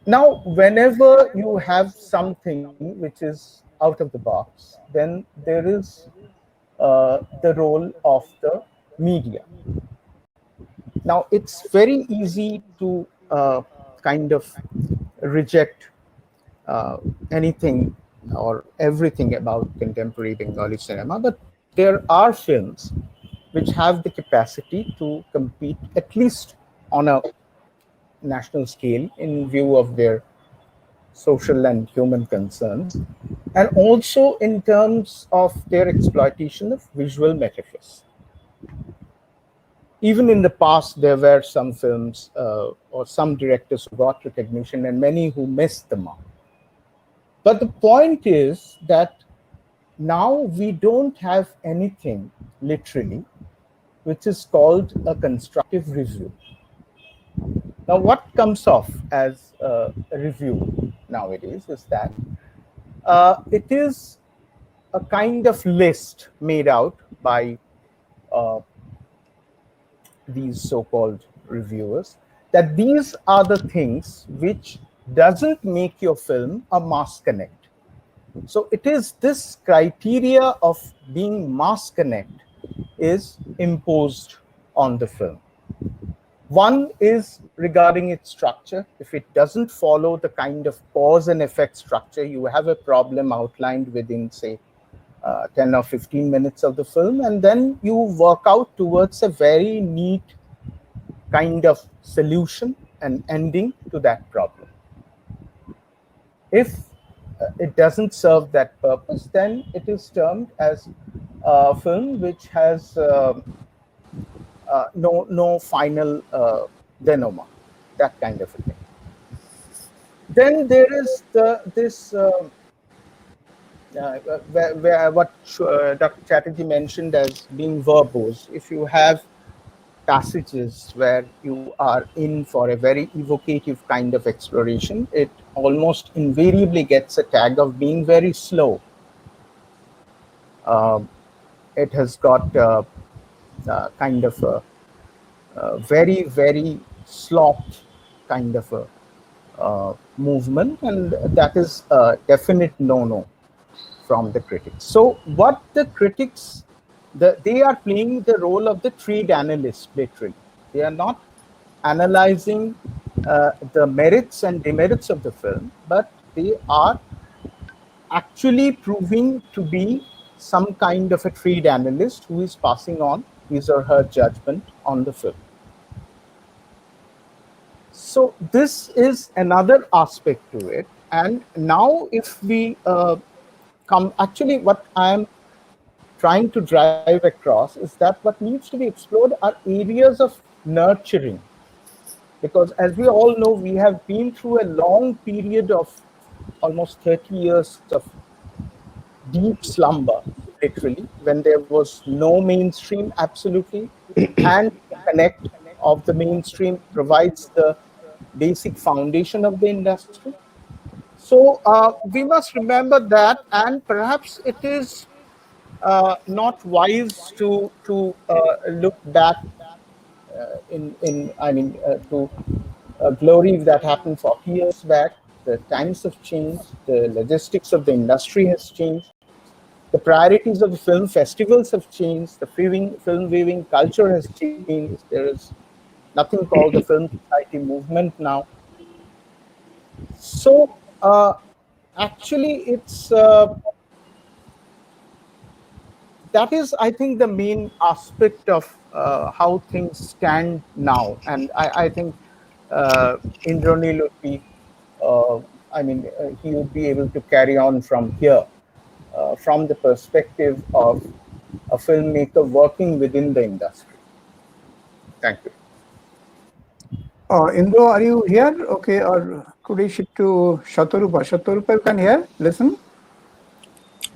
Now, whenever you have something which is out of the box, then there is the role of the media. Now, it's very easy to kind of reject anything or everything about contemporary Bengali cinema, but there are films which have the capacity to compete, at least on a national scale, in view of their social and human concerns, and also in terms of their exploitation of visual metaphors. Even in the past, there were some films or some directors who got recognition and many who missed the mark. But the point is that now we don't have anything, literally, which is called a constructive review. Now, what comes off as a review nowadays is that it is a kind of list made out by uh, these so-called reviewers, that these are the things which doesn't make your film a mass connect. So it is this criteria of being mass connect is imposed on the film. One is regarding its structure. If it doesn't follow the kind of cause and effect structure, you have a problem outlined within, say, 10 or 15 minutes of the film, and then you work out towards a very neat kind of solution and ending to that problem. If it doesn't serve that purpose, then it is termed as a film which has no final denouement, that kind of a thing. Then there is this what Dr. Chatterjee mentioned as being verbose. If you have passages where you are in for a very evocative kind of exploration, it almost invariably gets a tag of being very slow. It has got kind of a very, very slopped kind of a movement, and that is a definite no-no from the critics. So what the critics, they are playing the role of the trade analyst, literally. They are not analyzing the merits and demerits of the film, but they are actually proving to be some kind of a trade analyst who is passing on his or her judgment on the film. So this is another aspect to it. And now if we actually what I am trying to drive across is that what needs to be explored are areas of nurturing. Because as we all know, we have been through a long period of almost 30 years of deep slumber, literally, when there was no mainstream, absolutely, and the connect of the mainstream provides the basic foundation of the industry. So we must remember that, and perhaps it is not wise to look back to glory that happened 40 years back. The times have changed. The logistics of the industry has changed. The priorities of the film festivals have changed. The film viewing culture has changed. There is nothing called the film society movement now. So actually, it's that is, I think, the main aspect of how things stand now. And I think Indranil would be, he would be able to carry on from here, from the perspective of a filmmaker working within the industry. Thank you. Indro, are you here? Okay, or could I shift to Shatarupa? Shatarupa, you can hear? Listen.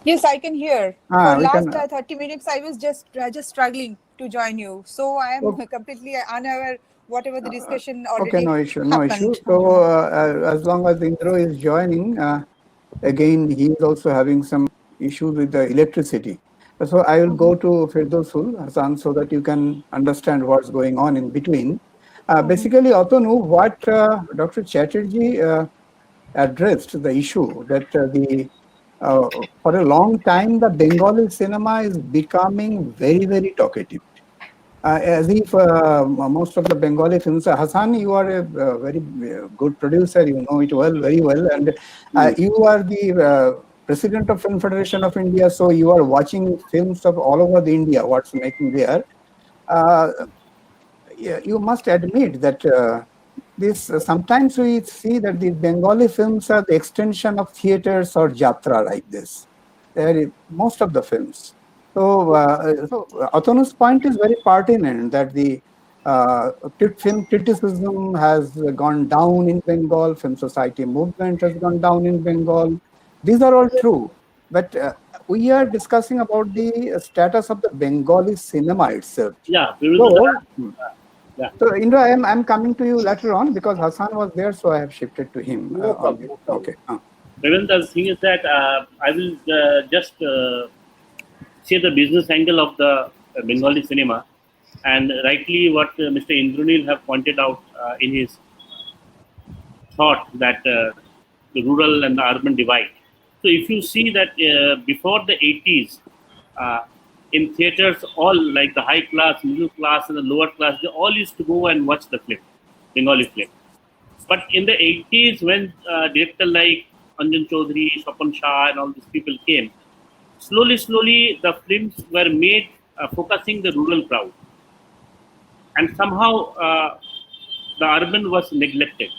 Yes, I can hear. Ah, For we last can- 30 minutes, I was just struggling to join you. So I am completely unaware whatever the discussion already Okay, no issue, no happened. issue. So as long as Indro is joining, again, he is also having some issues with the electricity. So I will go to Firdausul Hassan so that you can understand what's going on in between. Basically, Atanu, what Dr. Chatterjee addressed the issue that the for a long time, the Bengali cinema is becoming very, very talkative. As if most of the Bengali films, Hassan, you are a very good producer, you know it well, very well, and you are the president of Film Federation of India, so you are watching films of all over the India, what's making there. Uh, you must admit that this sometimes we see that the Bengali films are the extension of theaters or jatra like this. Most of the films. So Atanu's point is very pertinent that the film criticism has gone down in Bengal, film society movement has gone down in Bengal. These are all true. But we are discussing about the status of the Bengali cinema itself. Yeah, we will. So, Yeah. so Indra, I'm coming to you later on because Hassan was there, so I have shifted to him. No problem, no problem. Okay. Even the thing is that I will just say the business angle of the Bengali cinema, and rightly what Mr. Indranil have pointed out in his thought that the rural and the urban divide. So if you see that before the 80s, in theaters, all like the high class, middle class, and the lower class, they all used to go and watch the film, Bengali film. But in the 80s, when director like Anjan Chaudhary, Swapan Shah, and all these people came, slowly the films were made focusing the rural crowd, and somehow the urban was neglected.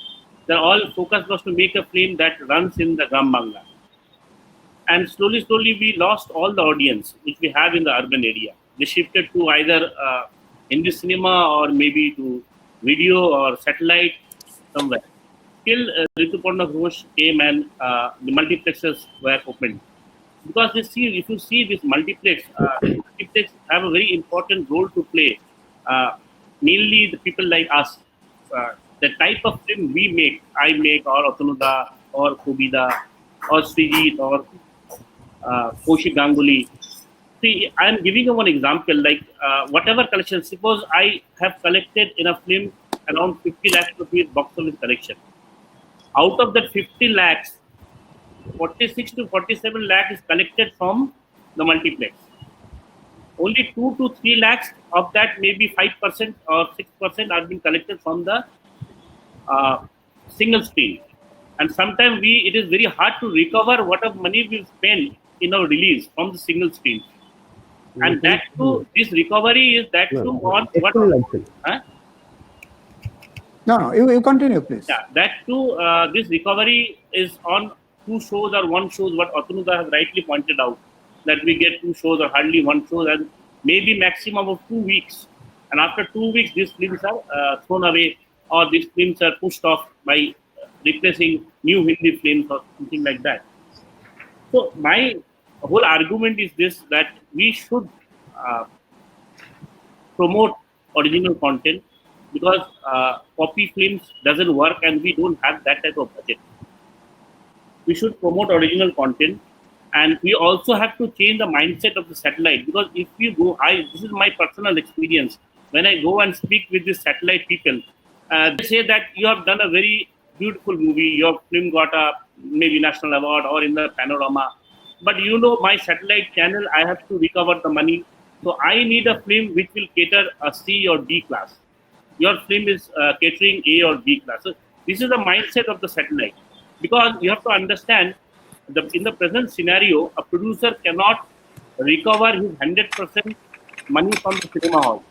The all focus was to make a film that runs in the Gram Bangla, and slowly we lost all the audience which we have in the urban area. They shifted to either Hindi cinema or maybe to video or satellite somewhere. Till Rituparna Ghosh came and the multiplexes were opened. Because if you see this multiplex, multiplex have a very important role to play. Mainly the people like us, the type of film we make, I make, or Atanuda, or Kubida, or Srijit, or Kaushik Ganguly. See, I am giving you one example. Like whatever collection, suppose I have collected in a film around 50 lakhs rupees box office collection. Out of that 50 lakhs, 46 to 47 lakhs is collected from the multiplex. Only 2 to 3 lakhs of that, maybe 5% or 6% are being collected from the single screen. And sometimes it is very hard to recover what of money we spend in our release from the single screen. And that too, this recovery is that too on what? Huh? No, you continue, please. Yeah, that too, this recovery is on 2 shows or 1 shows, what Atanuda has rightly pointed out, that we get 2 shows or hardly 1 show, and maybe maximum of 2 weeks. And after 2 weeks, these films are thrown away, or these films are pushed off by replacing new Hindi films or something like that. So my whole argument is this, that we should promote original content, because copy films doesn't work and we don't have that type of budget. We should promote original content, and we also have to change the mindset of the satellite, because if you go, this is my personal experience, when I go and speak with the satellite people, they say that you have done a very beautiful movie, your film got a maybe national award or in the panorama, but you know, my satellite channel, I have to recover the money, so I need a film which will cater a C or D class. Your film is catering A or B class. So this is the mindset of the satellite, because you have to understand in the present scenario, a producer cannot recover his 100% money from the cinema hall.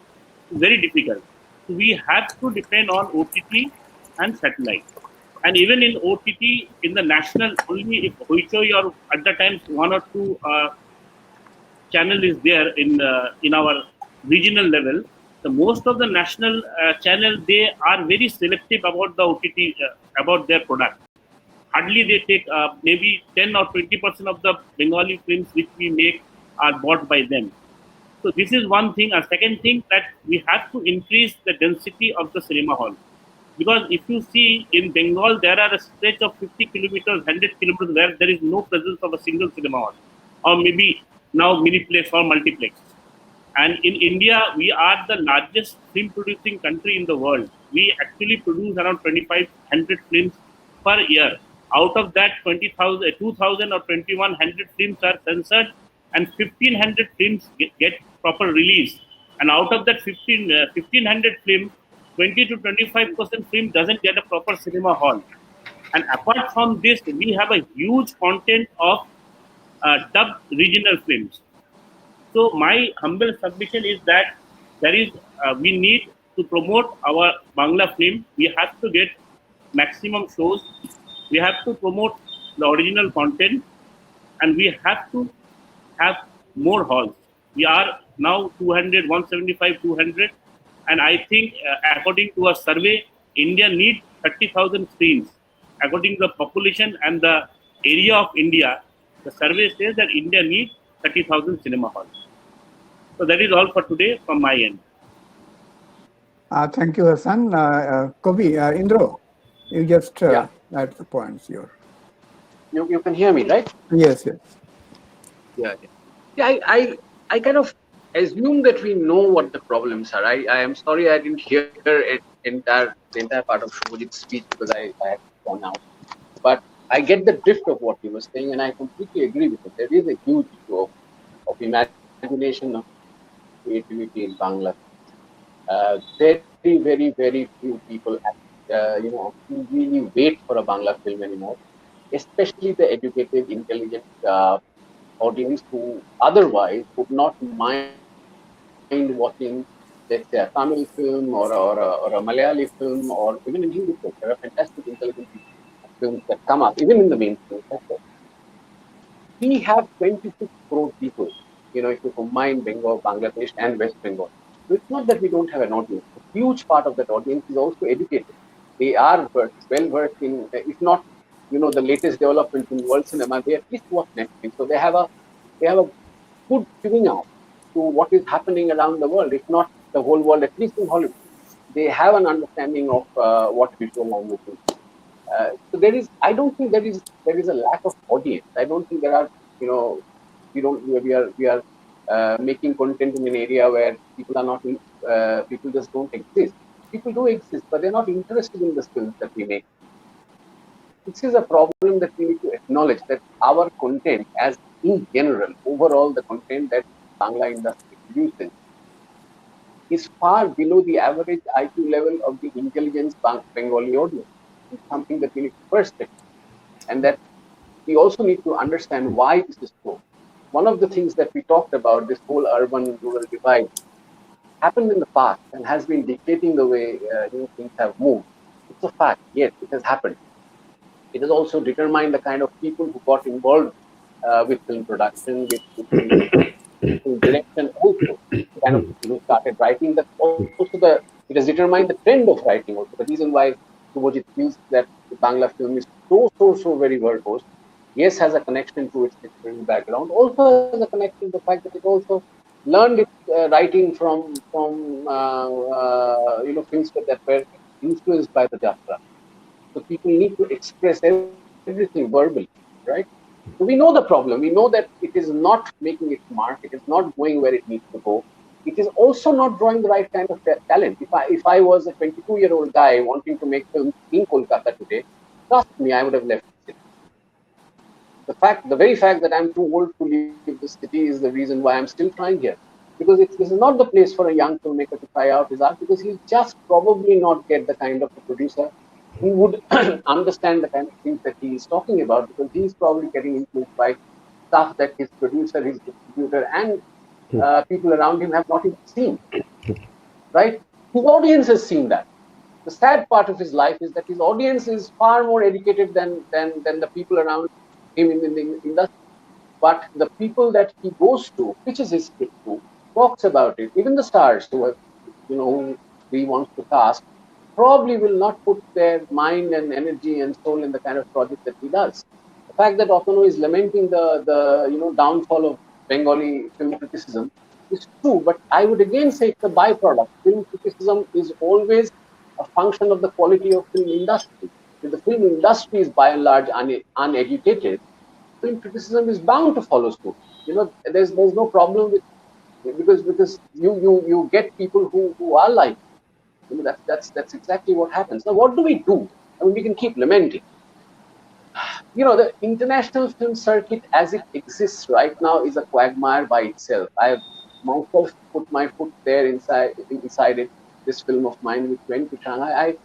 It's very difficult. So we have to depend on OTT and satellite. And even in OTT, in the national, only if Hoichoi or at the times 1 or 2 channel is there in our regional level, the most of the national channel, they are very selective about the OTT, about their product. Hardly they take maybe 10 or 20% of the Bengali films which we make are bought by them. So this is one thing. A second thing, that we have to increase the density of the cinema hall. Because if you see in Bengal, there are a stretch of 50 kilometers, 100 kilometers where there is no presence of a single cinema hall, or maybe now miniplex or multiplex. And in India, we are the largest film producing country in the world. We actually produce around 2,500 films per year. Out of that, 20,000, 2,000 or 2,100 films are censored, and 1,500 films get proper release. And out of that 1,500 film, 20 to 25% film doesn't get a proper cinema hall. And apart from this, we have a huge content of dubbed regional films. So my humble submission is that we need to promote our Bangla film. We have to get maximum shows. We have to promote the original content, and we have to have more halls. We are now 200, 175, 200, and I think according to a survey, India needs 30,000 screens. According to the population and the area of India, the survey says that India needs 30,000 cinema halls. So that is all for today from my end. Thank you, Hassan. Kobi, Indro, you just Yeah. add the points here. You can hear me, right? Yes, yes. Yeah. I kind of assume that we know what the problems are. I am sorry I didn't hear the entire part of Shubhajit's speech because I had gone out. But I get the drift of what he was saying, and I completely agree with it. There is a huge issue of imagination, of creativity in Bangladesh. Very, very, very few people, really wait for a Bangla film anymore. Especially the educated, intelligent audience who otherwise would not mind watching, let's say, a Tamil film or a Malayali film or even in Hindi film. There are fantastic, intelligent films that come up, even in the mainstream sector. We have 26 crore people, if you combine Bengal, Bangladesh, and West Bengal. So it's not that we don't have an audience. A huge part of that audience is also educated. They are well versed in, if not, the latest developments in world cinema. They at least watch Netflix, so they have a good tuning out to what is happening around the world, if not the whole world, at least in Hollywood. They have an understanding of what visual language is. So I don't think there is a lack of audience. I don't think there are, we are making content in an area where people are not, people just don't exist. People do exist, but they're not interested in the films that we make. This is a problem that we need to acknowledge, that our content, as in general, overall the content that Bangla industry produces, is far below the average IQ level of the intelligence Bengali audience. It's something that we need to first take, and that we also need to understand why this is so. One of the things that we talked about, this whole urban-rural divide, happened in the past and has been dictating the way things have moved. It's a fact, yes, it has happened. It has also determined the kind of people who got involved with film production, with direction, also the kind of people who started writing. That also it has determined the trend of writing. Also, the reason why Subhajit feels that the Bangla film is so very verbose, yes, has a connection to its literary background. Also has a connection to the fact that it also learned its writing from films that were influenced by the Jatra. So people need to express everything verbally, right? So we know the problem. We know that it is not making its mark. It is not going where it needs to go. It is also not drawing the right kind of talent. If I was a 22-year-old guy wanting to make films in Kolkata today, trust me, I would have left the city. The very fact that I'm too old to leave the city is the reason why I'm still trying here. Because this is not the place for a young filmmaker to try out his art, because he'll just probably not get the kind of a producer who would understand the kind of things that he is talking about, because he's probably getting influenced by stuff that his producer, his distributor, and people around him have not even seen. Right? His audience has seen that. The sad part of his life is that his audience is far more educated than the people around him in the industry. But the people that he goes to, pitches his script to, talks about it. Even the stars who he wants to cast, probably will not put their mind and energy and soul in the kind of project that he does. The fact that Okono is lamenting the downfall of Bengali film criticism is true, but I would again say it's a byproduct. Film criticism is always a function of the quality of film industry. If the film industry is by and large uneducated, film criticism is bound to follow suit. There's no problem with, because you get people who are like, that's exactly what happens. Now, what do? I mean, we can keep lamenting. The international film circuit as it exists right now is a quagmire by itself. I have myself put my foot there inside it. This film of mine, which went to Shanghai.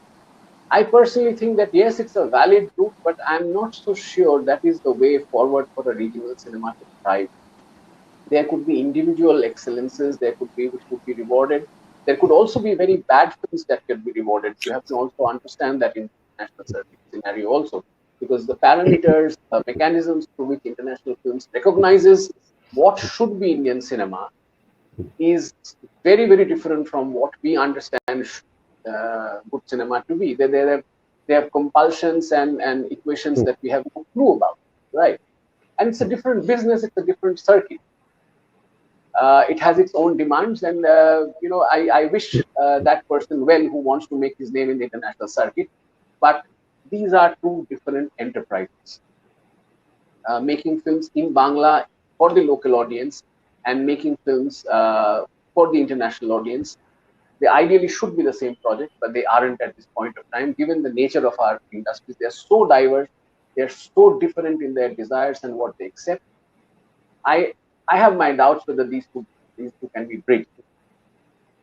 I personally think that yes, it's a valid route, but I'm not so sure that is the way forward for a regional cinema to thrive. There could be individual excellences, there could be which could be rewarded. There could also be very bad films that could be rewarded. You have to also understand that in international circuit scenario also, because the parameters, mechanisms through which international films recognizes what should be Indian cinema is very, very different from what we understand good cinema to be. They have compulsions and equations that we have no clue about, right? And it's a different business, it's a different circuit. It has its own demands, and I wish that person well who wants to make his name in the international circuit. But these are two different enterprises. Making films in Bangla for the local audience and making films for the international audience. They ideally should be the same project, but they aren't at this point of time. Given the nature of our industries, they're so diverse, they're so different in their desires and what they accept. I I have my doubts whether these two can be bridged.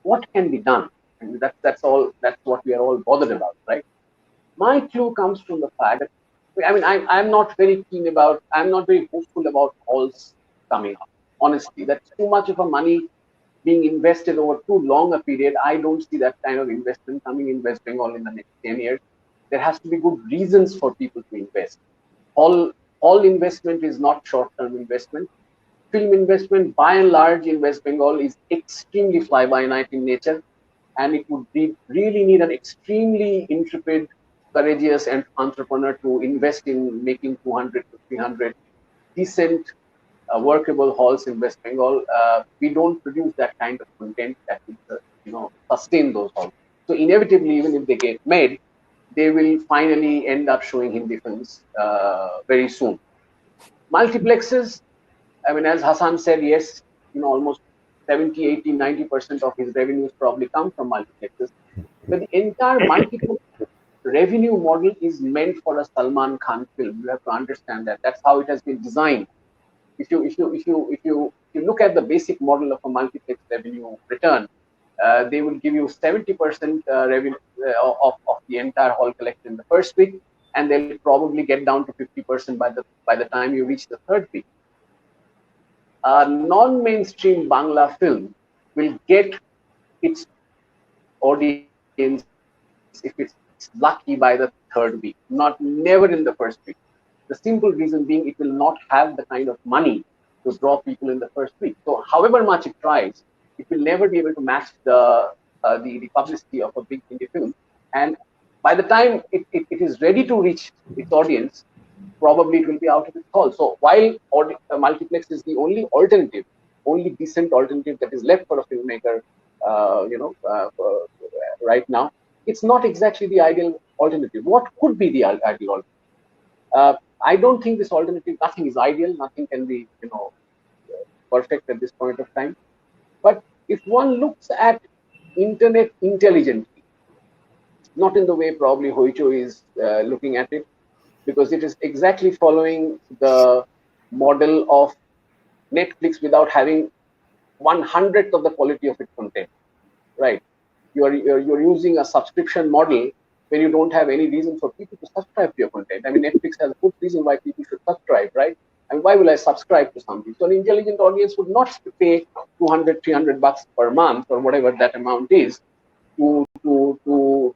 What can be done? And that's all. That's what we are all bothered about, right? My clue comes from the fact that I'm not very keen about. I'm not very hopeful about halls coming up. Honestly, that's too much of a money being invested over too long a period. I don't see that kind of investment coming in West Bengal in the next 10 years. There has to be good reasons for people to invest. All investment is not short-term investment. Film investment, by and large, in West Bengal is extremely fly-by-night in nature, and it would really need an extremely intrepid, courageous, and entrepreneur to invest in making 200 to 300 decent, workable halls in West Bengal. We don't produce that kind of content that will, sustain those halls. So inevitably, even if they get made, they will finally end up showing Hindi films very soon. Multiplexes, as Hassan said, yes, almost 70, 80, 90% of his revenues probably come from multiplexes. But the entire multiplex revenue model is meant for a Salman Khan film. You have to understand that. That's how it has been designed. If you look at the basic model of a multiplex revenue return, they will give you 70% revenue of the entire hall collection in the first week, and they'll probably get down to 50% by the time you reach the third week. A non-mainstream Bangla film will get its audience if it's lucky by the third week, never in the first week. The simple reason being it will not have the kind of money to draw people in the first week. So however much it tries, it will never be able to match the publicity of a big indie film. And by the time it is ready to reach its audience, probably it will be out of its hall. So while multiplex is the only alternative, only decent alternative that is left for a filmmaker, right now, it's not exactly the ideal alternative. What could be the ideal alternative? I don't think this alternative. Nothing is ideal. Nothing can be, perfect at this point of time. But if one looks at internet intelligently, not in the way probably Hoicho is looking at it, because it is exactly following the model of Netflix without having 1/100th of the quality of its content, right? You're using a subscription model when you don't have any reason for people to subscribe to your content. Netflix has a good reason why people should subscribe, right? Why will I subscribe to something? So an intelligent audience would not pay 200, 300 bucks per month or whatever that amount is to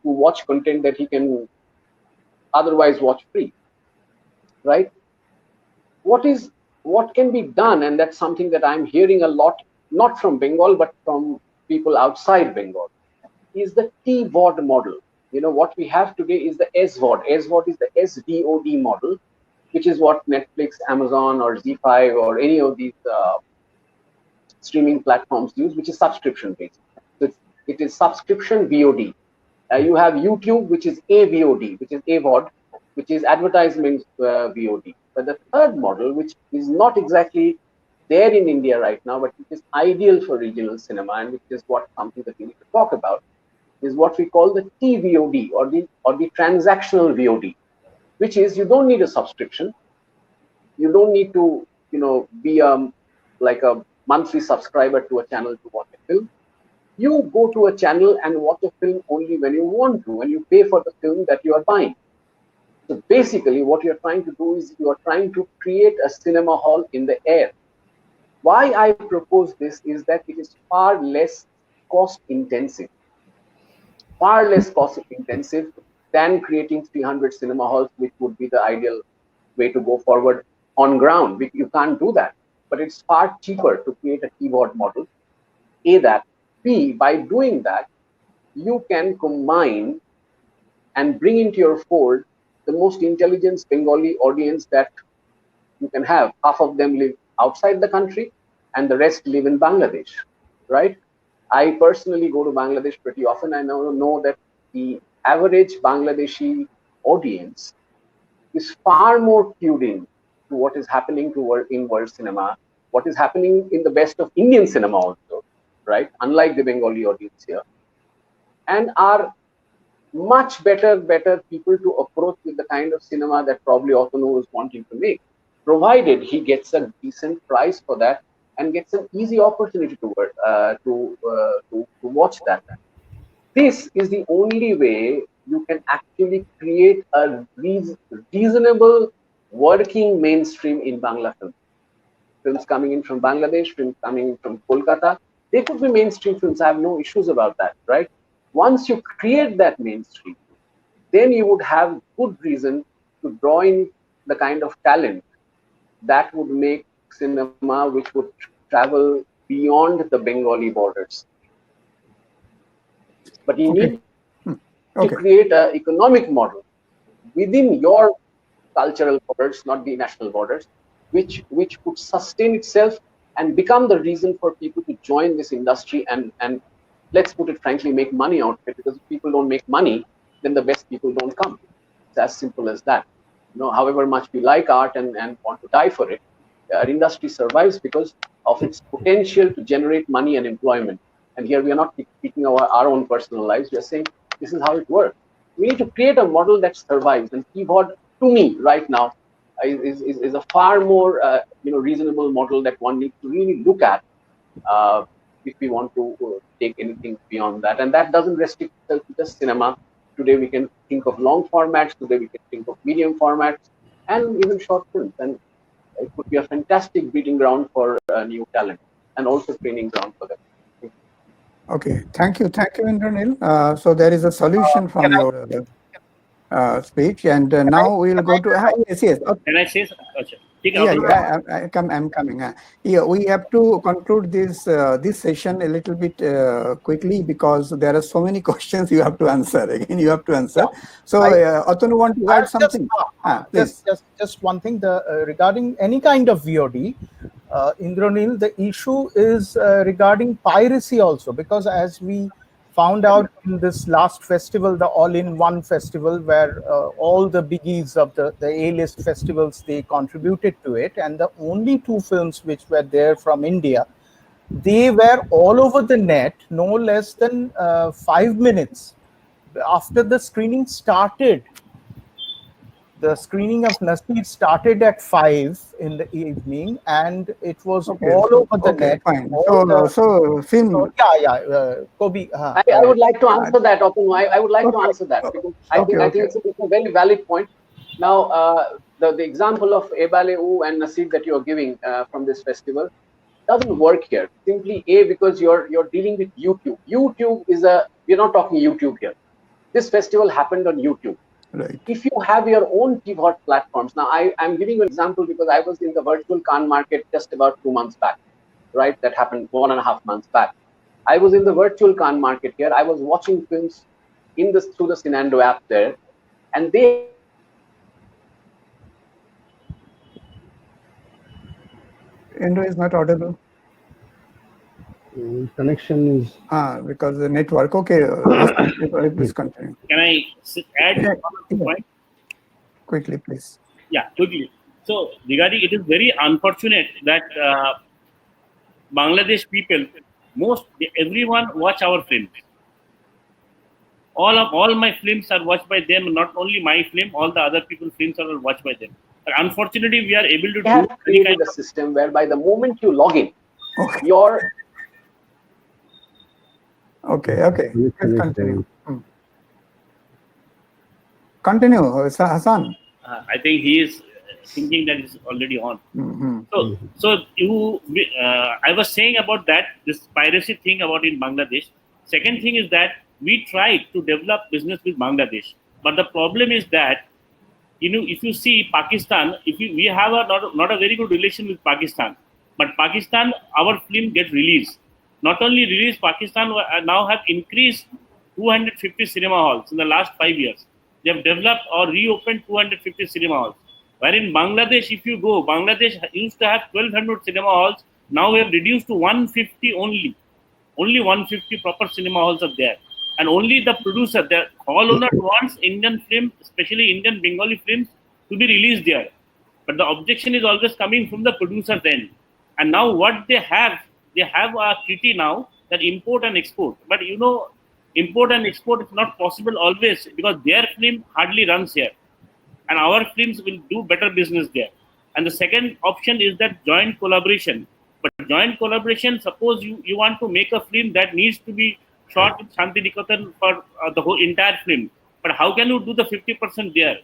watch content that he can otherwise watch free, right? What can be done, and that's something that I'm hearing a lot, not from Bengal but from people outside Bengal, is the TVOD model. What we have today is the SVOD. SVOD is the SVOD model, which is what Netflix, Amazon, or Z5 or any of these streaming platforms use, which is subscription based. So it is subscription VOD. You have YouTube, which is AVOD, which is AVOD, which is advertisement VOD. But the third model, which is not exactly there in India right now, but which is ideal for regional cinema, and which is something that we need to talk about, is what we call the TVOD, or the transactional VOD. which is you don't need a subscription. You don't need to, be like a monthly subscriber to a channel to watch a film. You go to a channel and watch a film only when you want to, and you pay for the film that you are buying. So basically, what you're trying to do is you are trying to create a cinema hall in the air. Why I propose this is that it is far less cost intensive, than creating 300 cinema halls, which would be the ideal way to go forward on ground. You can't do that, but it's far cheaper to create a keyboard model. A, that. B, by doing that, you can combine and bring into your fold the most intelligent Bengali audience that you can have. Half of them live outside the country and the rest live in Bangladesh, right? I personally go to Bangladesh pretty often. I know that the average Bangladeshi audience is far more cued in to what is happening in world cinema, what is happening in the best of Indian cinema also, right? Unlike the Bengali audience here, and are much better people to approach with the kind of cinema that probably Otonu is wanting to make, provided he gets a decent price for that and gets an easy opportunity to watch that. This is the only way you can actually create a reasonable working mainstream in Bangla film. Films coming in from Bangladesh, films coming in from Kolkata, they could be mainstream films. I have no issues about that, right? Once you create that mainstream, then you would have good reason to draw in the kind of talent that would make cinema which would travel beyond the Bengali borders. But you need to create an economic model within your cultural borders, not the national borders, which would sustain itself and become the reason for people to join this industry and let's put it frankly, make money out of it. Because if people don't make money, then the best people don't come. It's as simple as that. However much we like art and want to die for it, our industry survives because of its potential to generate money and employment. And here we are not speaking our own personal lives. We are saying this is how it works. We need to create a model that survives. And keyboard, to me, right now, is a far more reasonable model that one needs to really look at if we want to take anything beyond that. And that doesn't restrict itself to just cinema. Today we can think of long formats. Today we can think of medium formats and even short films. And it could be a fantastic breeding ground for new talent and also training ground for them. Okay, thank you, Indranil. So there is a solution from your speech, and now we will go to yes. Can I say something? I'm coming. We have to conclude this session a little bit quickly because there are so many questions you have to answer. Again, you have to answer. So, Otonu, want to add something? Please. Just one thing. Regarding any kind of VOD, Indranil, the issue is regarding piracy also, because as we found out in this last festival, the all-in-one festival, where all the biggies of the A-list festivals, they contributed to it, and the only two films which were there from India, they were all over the net, no less than 5 minutes after the screening started. The screening of Nasir started at 5 in the evening, and it was all over the net. Fine. Film. Kobe. I would like to answer that, Otonu. I would like to answer that because I think it's a very valid point. Now, the example of Ebaleu and Nasir that you are giving from this festival doesn't work here. Simply because you're dealing with YouTube. YouTube is we're not talking YouTube here. This festival happened on YouTube. Right. If you have your own pivot platforms, now I'm giving an example because I was in the virtual Cannes market just about 2 months back, right? That happened 1.5 months back. I was in the virtual Cannes market here. I was watching films through the Chidananda app there, and they. Indo is not audible. Connection is because the network. Okay, please continue. Can I add one point? Quickly, please. Yeah, quickly. So, regarding it is very unfortunate that Bangladesh people, everyone watch our films. All my films are watched by them. Not only my film, all the other people's films are watched by them. But unfortunately, we are able to They do have any kind created a of. system whereby the moment you log in, Okay. your Okay. Please Connection is continue. Continue, Hassan. I think he is thinking that it's already on. Mm-hmm. So I was saying about that this piracy thing about in Bangladesh. Second thing is that we tried to develop business with Bangladesh, but the problem is that if you see Pakistan, we have a not a very good relation with Pakistan, but Pakistan our film gets released. Not only released, Pakistan now have increased 250 cinema halls in the last 5 years. They have developed or reopened 250 cinema halls. Where in Bangladesh, if you go, Bangladesh used to have 1200 cinema halls. Now we have reduced to 150 only. Only 150 proper cinema halls are there. And only the producer, the hall owner wants Indian film, especially Indian Bengali films, to be released there. But the objection is always coming from the producer's end. And now what they have a treaty now that import and export. But import and export is not possible always because their film hardly runs here and our films will do better business there. And the second option is that joint collaboration. But joint collaboration, suppose you want to make a film that needs to be shot in Shanti Niketan for the whole entire film. But how can you do the 50% there?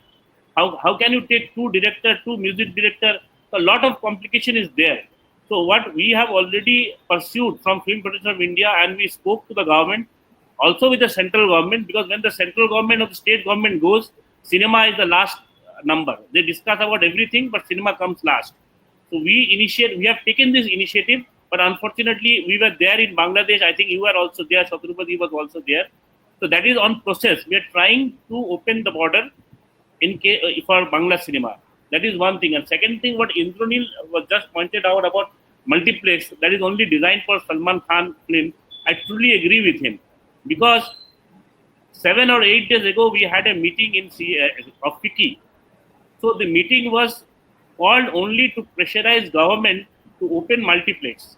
How can you take two director, two music director? A lot of complication is there. So what we have already pursued from Film Production of India, and we spoke to the government, also with the central government, because when the central government or the state government goes, cinema is the last number. They discuss about everything, but cinema comes last. So we have taken this initiative, but unfortunately we were there in Bangladesh. I think you were also there, Shatrupati was also there. So that is on process. We are trying to open the border in case for Bangla cinema. That is one thing. And second thing, what Indranil was just pointed out about multiplex, that is only designed for Salman Khan film. I truly agree with him because 7 or 8 days ago we had a meeting in of FICCI. So the meeting was called only to pressurize government to open multiplex.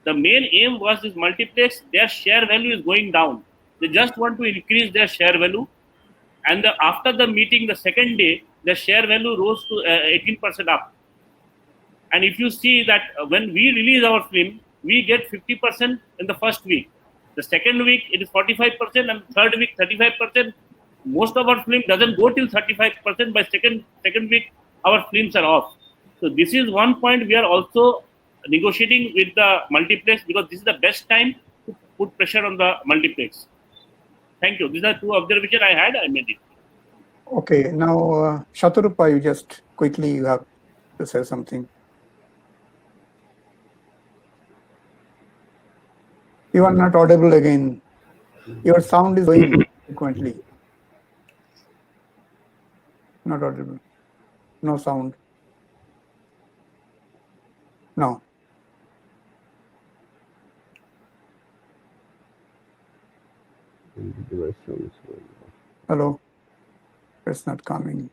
The main aim was this multiplex, their share value is going down. They just want to increase their share value. And after the meeting, the second day, the share value rose to 18% up. And if you see that when we release our film, we get 50% in the first week. The second week, it is 45%, and third week, 35%. Most of our film doesn't go till 35%. By second week, our films are off. So this is one point we are also negotiating with the multiplex because this is the best time to put pressure on the multiplex. Thank you. These are two observations I had. I made it. Okay, now Shatarupa, you just quickly you have to say something. You are not audible again. Your sound is going frequently. Not audible. No sound. No. Hello. It's not coming.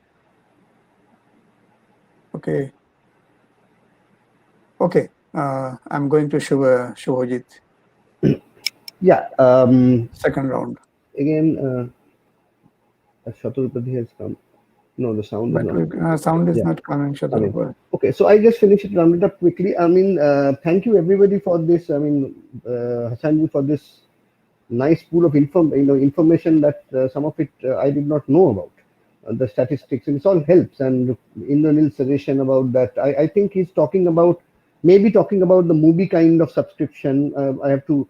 Okay. Okay. I'm going to Shubhajit. Yeah. Second round. Again, Shatrupati has come. No, the sound is not. Sound is not coming, Shatrupati. Okay, so I just finished it, round it up quickly. I mean, thank you everybody for this. I mean, Hassanji, for this nice pool of information that some of it I did not know about. The statistics, and it all helps. And Indranil's suggestion about that, I think he's maybe talking about the movie kind of subscription. I have to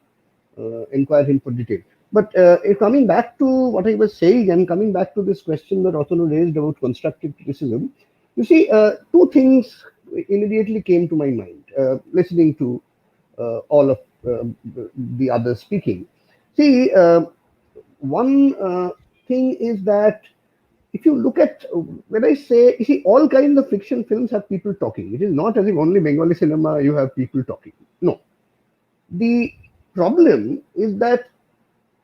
inquire him for detail. But coming back to what I was saying and coming back to this question that Atanu raised about constructive criticism, you see, two things immediately came to my mind listening to all of the others speaking. See, one thing is that if you look at, when I say, you see, all kinds of fiction films have people talking. It is not as if only Bengali cinema you have people talking. No. The problem is that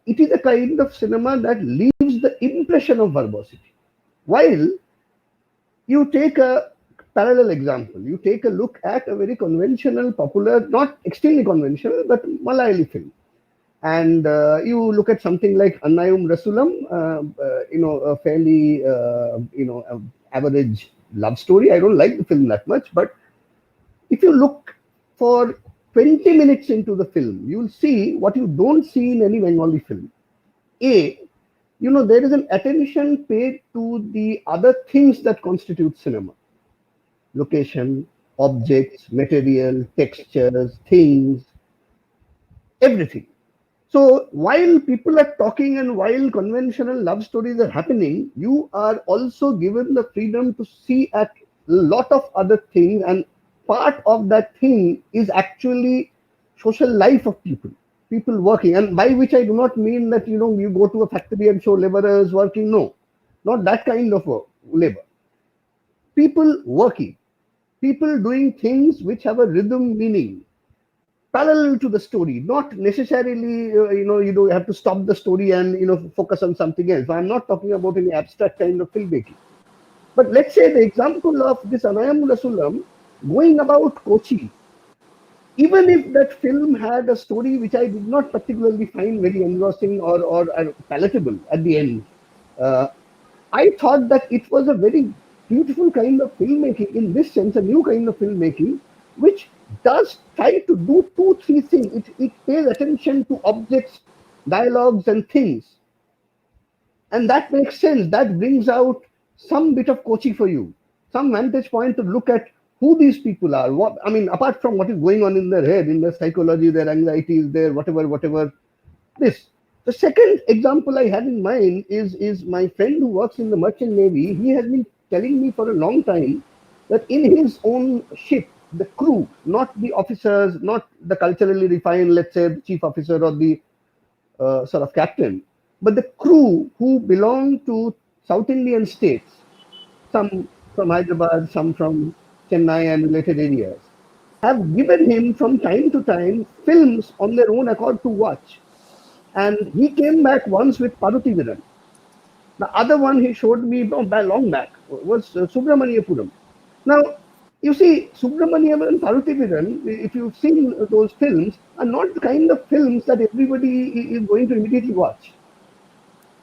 it is a kind of cinema that leaves the impression of verbosity. While you take a parallel example, you take a look at a very conventional, popular, not extremely conventional, but Malayali film. And you look at something like Annayum Rasulam, a fairly, average love story. I don't like the film that much, but if you look for 20 minutes into the film, you'll see what you don't see in any Bengali film. There is an attention paid to the other things that constitute cinema: location, objects, material, textures, things, everything. So while people are talking and while conventional love stories are happening, you are also given the freedom to see at a lot of other things, and part of that thing is actually social life of people working. And by which I do not mean that you go to a factory and show laborers working. No, not that kind of labor. People working, people doing things which have a rhythm, meaning parallel to the story, not necessarily, you don't have to stop the story and, focus on something else. I'm not talking about any abstract kind of filmmaking. But let's say the example of this Anayam Rasulam going about Kochi, even if that film had a story which I did not particularly find very engrossing or palatable at the end, uh, I thought that it was a very beautiful kind of filmmaking, in this sense, a new kind of filmmaking, which does try to do two, three things. It pays attention to objects, dialogues, and things. And that makes sense. That brings out some bit of Kochi for you, some vantage point to look at who these people are. What I mean, apart from what is going on in their head, in their psychology, their anxieties, their whatever. This. The second example I had in mind is my friend who works in the Merchant Navy. He has been telling me for a long time that in his own ship, the crew, not the officers, not the culturally refined, let's say, the chief officer or the sort of captain, but the crew who belong to South Indian states, some from Hyderabad, some from Chennai and related areas, have given him from time to time films on their own accord to watch. And he came back once with Paruthiviran. The other one he showed me long back was Subramaniapuram. Now, you see, Subramaniam and Paruthiviran, if you've seen those films, are not the kind of films that everybody is going to immediately watch.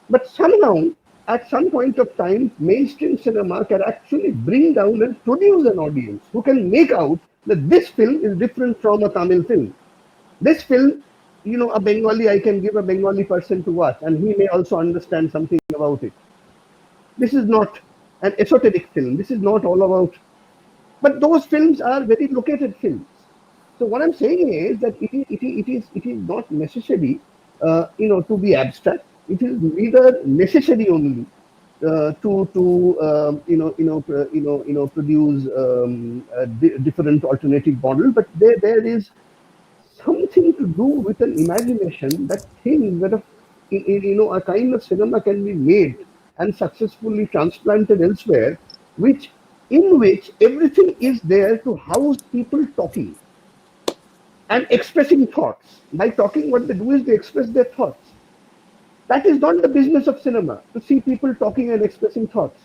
But somehow, at some point of time, mainstream cinema can actually bring down and produce an audience who can make out that this film is different from a Tamil film. This film, a Bengali, I can give a Bengali person to watch, and he may also understand something about it. This is not an esoteric film. This is not all about. But those films are very located films. So what I'm saying is that it is not necessary, to be abstract. It is neither necessary only to produce a different alternative model, but there is something to do with an imagination that things that a kind of cinema can be made and successfully transplanted elsewhere, in which everything is there to house people talking and expressing thoughts. By talking, what they do is they express their thoughts. That is not the business of cinema, to see people talking and expressing thoughts.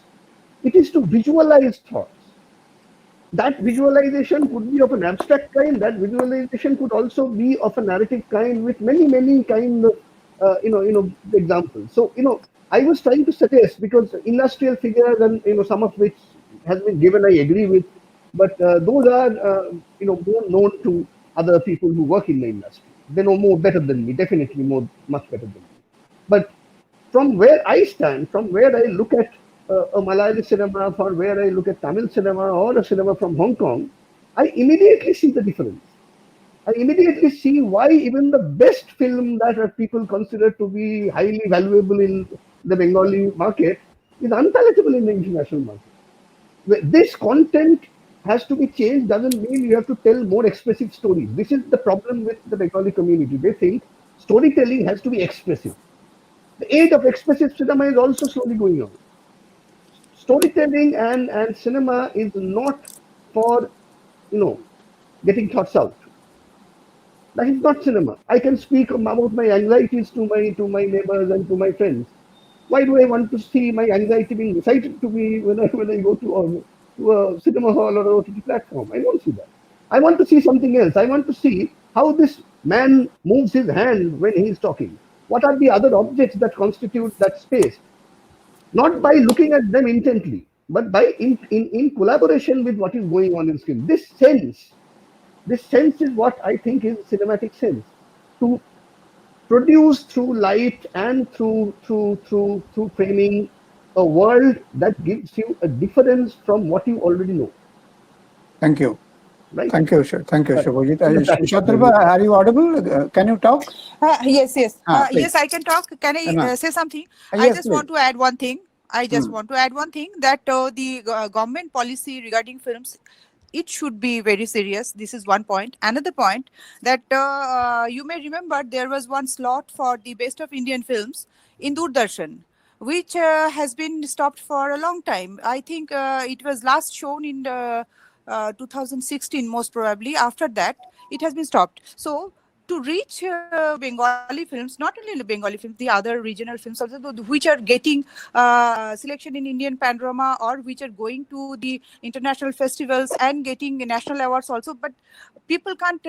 It is to visualize thoughts. That visualization could be of an abstract kind. That visualization could also be of a narrative kind, with many kind of examples. So I was trying to suggest, because industrial figures, and some of which has been given, I agree with, but those are more known to other people who work in the industry. They know more better than me, definitely much better than me. But from where I stand, from where I look at a Malayali cinema, or where I look at Tamil cinema or a cinema from Hong Kong, I immediately see the difference. I immediately see why even the best film that people consider to be highly valuable in the Bengali market is unpalatable in the international market. This content has to be changed doesn't mean you have to tell more expressive stories. This is the problem with the Bengali community. They think storytelling has to be expressive. The age of expressive cinema is also slowly going on. Storytelling and cinema is not for getting thoughts out. That is not cinema. I can speak about my anxieties to my neighbors and to my friends. Why do I want to see my anxiety being recited to me when I go to a cinema hall or a OTT platform? I won't see that. I want to see something else. I want to see how this Man moves his hand when he is talking. What are the other objects that constitute that space? Not by looking at them intently, but by in collaboration with what is going on in screen. This sense is what I think is cinematic sense. To produce through light and through framing a world that gives you a difference from what you already know. Thank you. Right? Thank you, Right. Shubhajit. So that is what I Shatraba, will. are you audible? Can you talk? Yes. Please. Yes, I can talk. Can I Emma. say something? I Yes, just please. want to add one thing. I just Hmm. want to add one thing that the government policy regarding films, it should be very serious. This is one point. Another point that you may remember there was one slot for the best of Indian films in Doordarshan, which has been stopped for a long time. I think it was last shown in 2016, most probably. After that, it has been stopped. So to reach Bengali films, not only the Bengali films, the other regional films also, which are getting selection in Indian panorama or which are going to the international festivals and getting national awards also, but people can't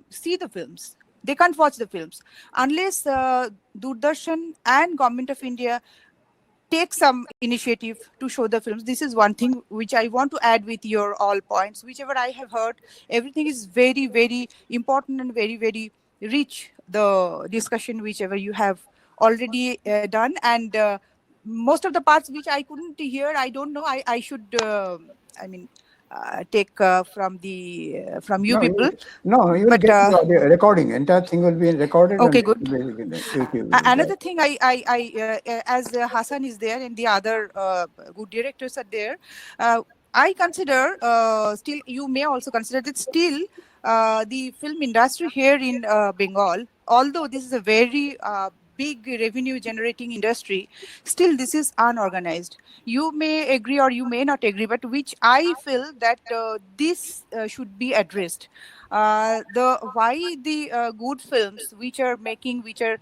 see the films. They can't watch the films unless Doordarshan and Government of India take some initiative to show the films. This is one thing which I want to add with your all points. Whichever I have heard, everything is very, very important and very, very rich. The discussion, whichever you have already done, and most of the parts which I couldn't hear, I don't know. I should, I mean, take from you No, people. you will But get the audio recording. Entire thing will be recorded and okay, it good. will be in the YouTube. Another thing, as Hassan is there and the other good directors are there, I consider still, you may also consider that still the film industry here in Bengal, although this is a very big revenue generating industry, still this is unorganized. You may agree or you may not agree, but which I feel that this should be addressed. The why the good films which are making, which are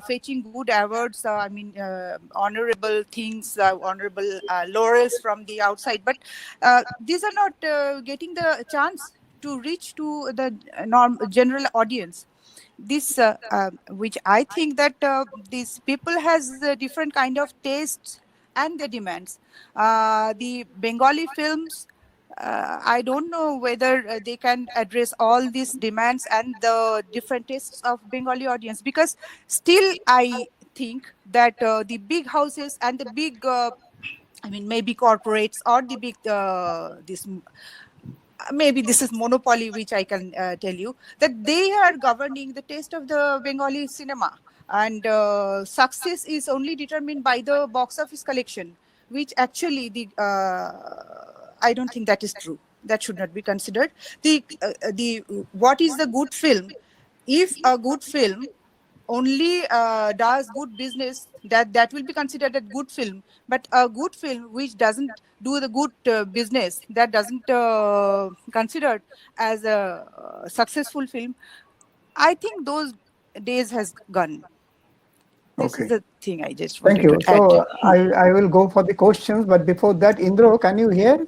fetching good awards, honorable things, honorable laurels from the outside, but these are not getting the chance to reach to the general audience. This which I think that these people has different kind of tastes and their demands. The Bengali films, I don't know whether they can address all these demands and the different tastes of Bengali audience, because still I think that the big houses and the big maybe corporates or the big this maybe this is monopoly, which I can tell you that they are governing the taste of the Bengali cinema, and success is only determined by the box office collection, which actually the I don't think that is true. That should not be considered. The what is the good film? If a good film only does good business, that will be considered a good film, but a good film which doesn't do the good business, that doesn't considered as a successful film. I think those days has gone. This is Okay. the thing I just Thank wanted to you. add. So I will go for the questions, but before that, Indro, can you hear?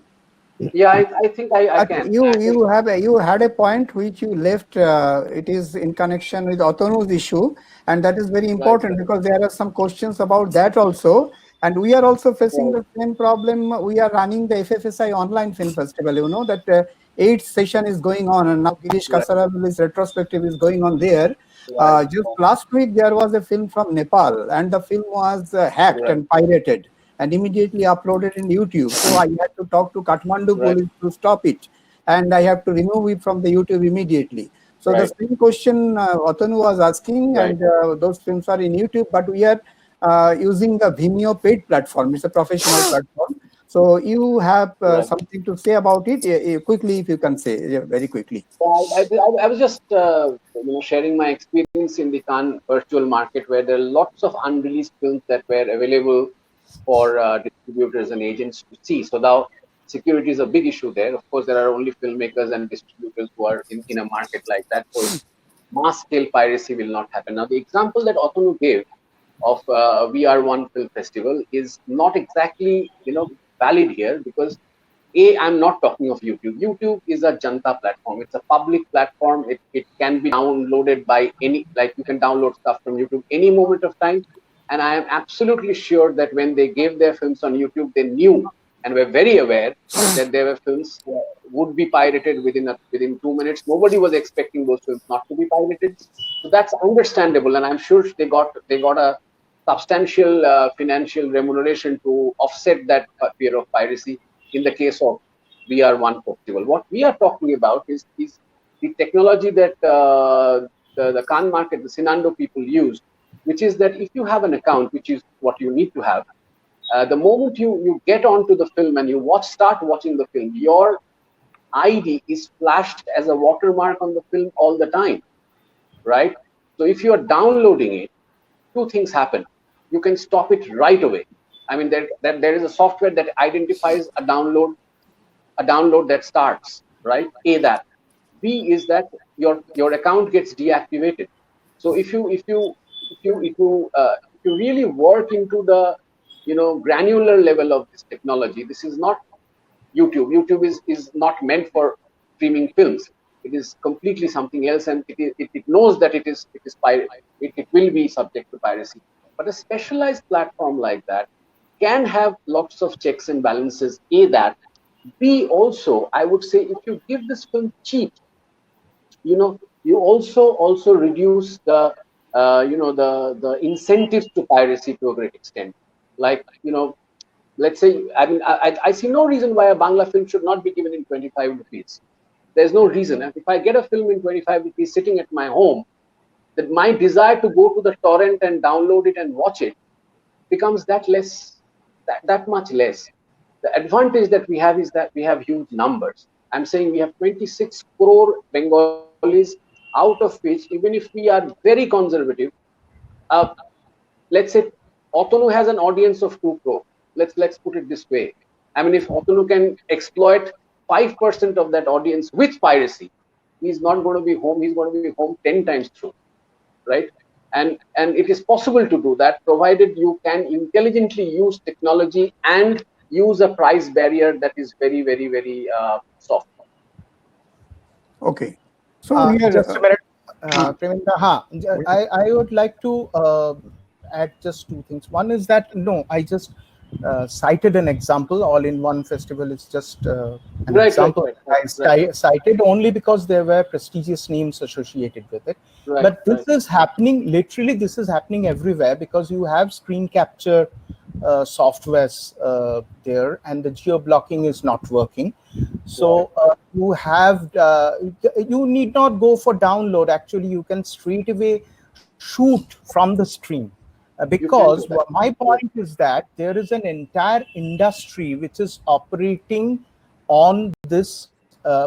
Yeah, I think I can. You had a point which you left. It is in connection with Autonomous issue, and that is very Right, important because there are some questions about that also. And we are also facing right, the same problem. We are running the FFSI online film festival. You know that eighth session is going on, and now Girish right, Kasaragil's retrospective is going on there. right, Just last week there was a film from Nepal, and the film was hacked right, and pirated and immediately uploaded in YouTube. So I had to talk to Kathmandu right, police to stop it, and I have to remove it from the YouTube immediately. So the right, same question Atanu was asking, right, and those films are in YouTube, but we are using the Vimeo paid platform. It's a professional platform. So you have right. something to say about it quickly, if you can say very quickly. I was just sharing my experience in the Cannes virtual market, where there are lots of unreleased films that were available for distributors and agents to see. So now security is a big issue there. Of course, there are only filmmakers and distributors who are in a market like that. So mass scale piracy will not happen. Now, the example that Otonu gave of VR1 Film Festival is not exactly valid here, because I'm not talking of YouTube. YouTube is a Janta platform. It's a public platform. It can be downloaded by any, like you can download stuff from YouTube any moment of time. And I am absolutely sure that when they gave their films on YouTube, they knew and were very aware that their films would be pirated within 2 minutes. Nobody was expecting those films not to be pirated. So that's understandable. And I'm sure they got a substantial financial remuneration to offset that fear of piracy in the case of VR1 festival. What we are talking about is the technology that the Khan market, the Sinando people use, which is that if you have an account, which is what you need to have, the moment you get onto the film and you start watching the film, your ID is flashed as a watermark on the film all the time, right? So if you are downloading it, two things happen. You can stop it right away. I mean, there is a software that identifies a download that starts, right? A, that. B is that your account gets deactivated. So if you really work into the granular level of this technology, this is not YouTube. YouTube is not meant for streaming films. It is completely something else, and it knows that it will be subject to piracy. But a specialized platform like that can have lots of checks and balances. A, that. B, also, I would say, if you give this film cheap, you also reduce the incentives to piracy to a great extent. Like, let's say, I mean, I see no reason why a Bangla film should not be given in 25 rupees. There's no reason. And if I get a film in 25 rupees sitting at my home, that my desire to go to the torrent and download it and watch it becomes that much less. The advantage that we have is that we have huge numbers. I'm saying we have 26 crore Bengalis, out of which, even if we are very conservative, uh, let's say Otonu has an audience of 2 crore. Let's put it this way. I mean, if Otonu can exploit 5% of that audience with piracy, he's not going to be home. He's going to be home 10 times through, right? And it is possible to do that, provided you can intelligently use technology and use a price barrier that is very, very, very soft. Okay. So just a minute, Preminda. I would like to add just two things. One is that no, I just cited an example. All in One Festival is just an example. I cited only because there were prestigious names associated with it. But this is happening, literally this is happening everywhere, because you have screen capture softwares there, and the geo blocking is not working. So you have you need not go for download. Actually, you can straight away shoot from the stream. Because my point is that there is an entire industry which is operating on this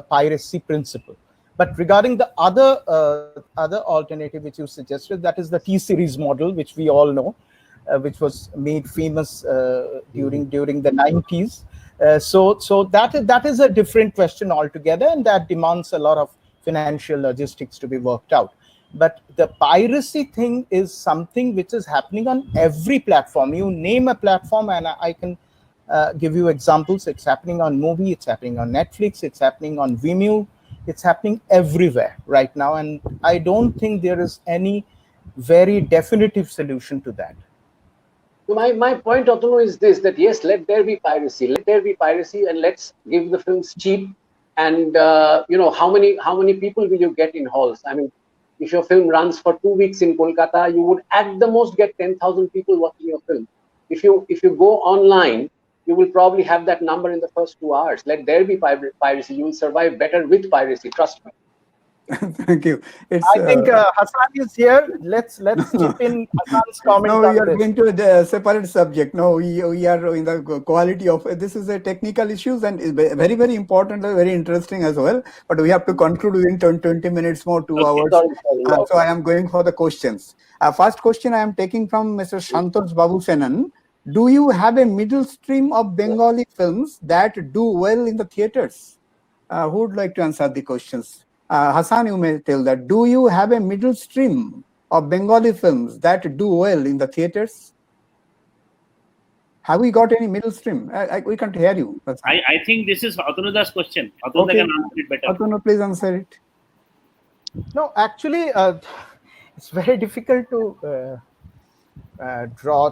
piracy principle. But regarding the other alternative which you suggested, that is the T-series model, which we all know, which was made famous during the 90s. So that is a different question altogether, and that demands a lot of financial logistics to be worked out. But the piracy thing is something which is happening on every platform. You name a platform, and I can give you examples. It's happening on Movie, it's happening on Netflix, it's happening on Vimeo, it's happening everywhere right now. And I don't think there is any very definitive solution to that. So my point, Otonu, is this: that yes, let there be piracy, and let's give the films cheap. And how many people will you get in halls? I mean, if your film runs for 2 weeks in Kolkata, you would at the most get 10,000 people watching your film. If you go online, you will probably have that number in the first 2 hours. Let there be piracy. You will survive better with piracy. Trust me. Thank you. I think Hassan is here. Let's chip in Hassan's comment. No, we are going to the separate subject. No, we are in the quality of this is a technical issues, and is very, very important and very interesting as well. But we have to conclude within 20 minutes more, 2 hours. Sorry. So I am going for the questions. First question I am taking from Mr. Santosh Babu Senan. Do you have a middle stream of Bengali films that do well in the theaters? Who would like to answer the questions? Hassan, you may tell that. Do you have a middle stream of Bengali films that do well in the theaters? Have we got any middle stream? We can't hear you. I think this is Atunuda's question. Atunuda Okay. can answer it better. Atunu, please answer it. No, actually, it's very difficult to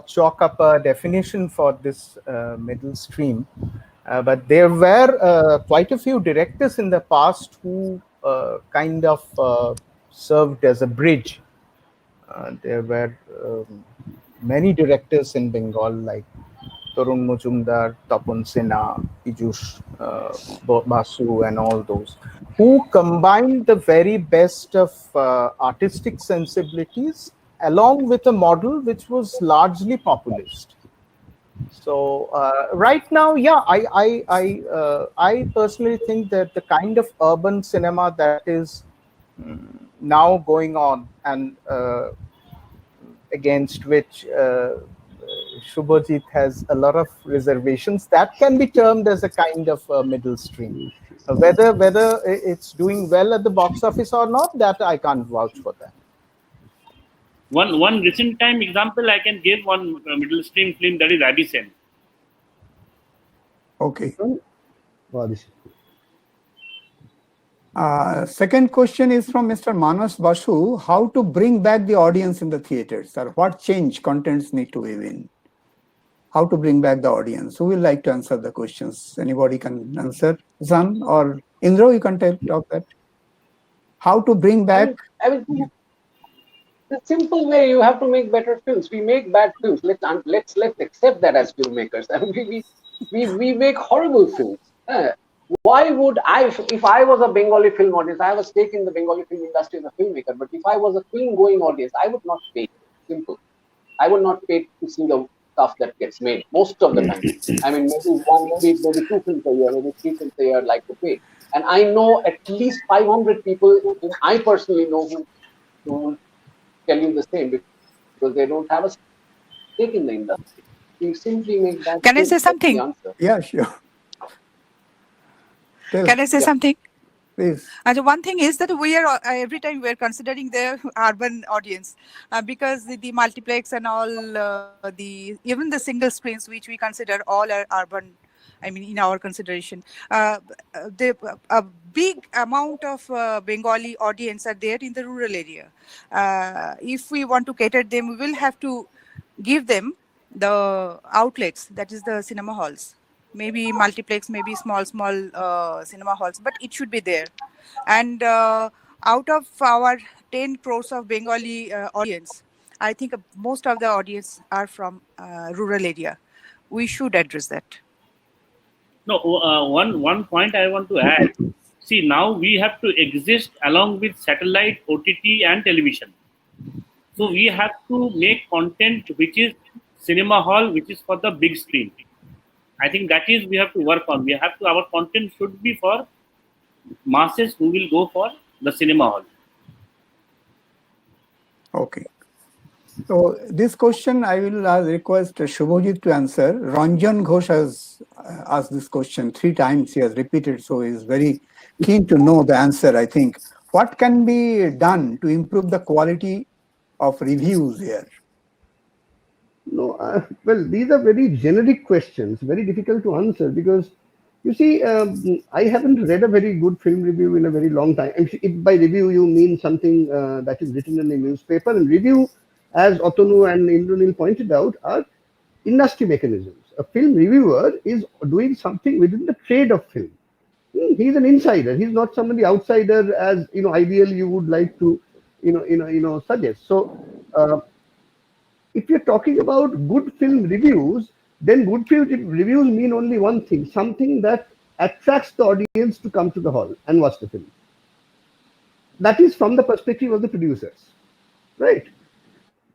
chalk up a definition for this middle stream. But there were quite a few directors in the past who kind of served as a bridge. There were many directors in Bengal like Tarun Majumdar, Tapun Sinha, Piyush Basu, and all those, who combined the very best of artistic sensibilities along with a model which was largely populist. So right now, yeah, I personally think that the kind of urban cinema that is now going on and against which Shubhajit has a lot of reservations, that can be termed as a kind of middle stream. Whether it's doing well at the box office or not, that I can't vouch for that. One recent time example I can give, one middle stream film, that is Abhisen. Okay. Wow, Second question is from Mr. Manas Basu. How to bring back the audience in the theaters, or what change contents need to weave in? How to bring back the audience? Who will like to answer the questions? Anybody can answer? Zan or Indro, you can talk that. How to bring back? I mean, the simple way, you have to make better films. We make bad films. Let's accept that as filmmakers. I mean, we make horrible films. Why would I, if I was a Bengali film audience, I have a stake in the Bengali film industry as a filmmaker, but if I was a film-going audience, I would not pay. Simple. I would not pay to see the stuff that gets made most of the time. I mean, maybe 2 films a year, maybe 3 films a year I'd like to pay. And I know at least 500 people whom I personally know who will tell you the same, because they don't have a stake in the industry. You simply make that. Can I say something? Yeah, sure. Can I say something? Please. And one thing is that we are every time we are considering the urban audience because the multiplex and all even the single screens which we consider all are urban. I mean, in our consideration, a big amount of Bengali audience are there in the rural area. If we want to cater them, we will have to give them the outlets, that is the cinema halls. Maybe multiplex, maybe small cinema halls, but it should be there. And out of our 10 crores of Bengali audience, I think most of the audience are from rural area. We should address that. No, one point I want to add. See, now we have to exist along with satellite, OTT, and television. So we have to make content which is cinema hall, which is for the big screen. I think that is we have to work on. Our content should be for masses who will go for the cinema hall. Okay. So this question I will request Shubhajit to answer. Ranjan Ghosh has asked this question 3 times. He has repeated, so he is very keen to know the answer, I think. What can be done to improve the quality of reviews here? No, well, these are very generic questions, very difficult to answer, because you see, I haven't read a very good film review in a very long time. If by review you mean something that is written in a newspaper, and review, as Atanu and Indranil pointed out, are industry mechanisms. A film reviewer is doing something within the trade of film. He's an insider. He's not somebody outsider, as ideally you would like to, suggest. So, if you're talking about good film reviews, then good film reviews mean only one thing: something that attracts the audience to come to the hall and watch the film. That is from the perspective of the producers, right?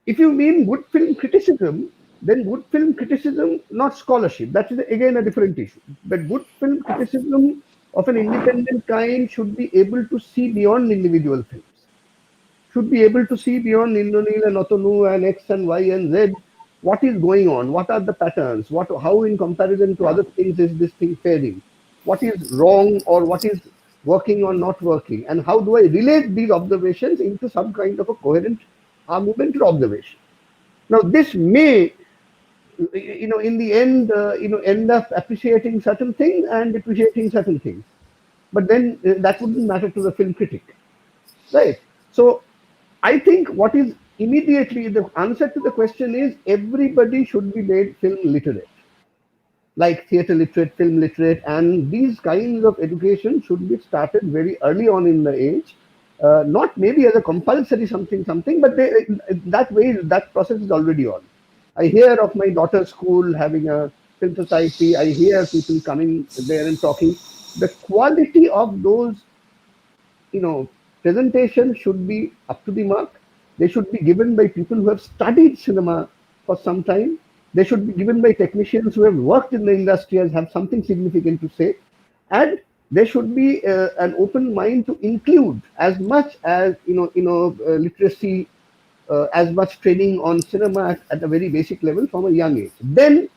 If you mean good film criticism, then good film criticism, not scholarship, that is again a different issue. But good film criticism of an independent kind should be able to see beyond individual films, should be able to see beyond Indranil and Atanu and X and Y and Z. What is going on? What are the patterns? How in comparison to other things is this thing faring? What is wrong, or what is working or not working? And how do I relate these observations into some kind of a coherent argument or observation? Now, this may in the end, end up appreciating certain things and depreciating certain things. But then that wouldn't matter to the film critic, right? So I think what is immediately the answer to the question is everybody should be made film literate, like theater literate, film literate, and these kinds of education should be started very early on in the age. Not maybe as a compulsory something, but that way that process is already on. I hear of my daughter's school having a film society. I hear people coming there and talking. The quality of those presentation should be up to the mark. They should be given by people who have studied cinema for some time. They should be given by technicians who have worked in the industry and have something significant to say. And there should be an open mind to include as much as literacy, as much training on cinema at a very basic level from a young age. Then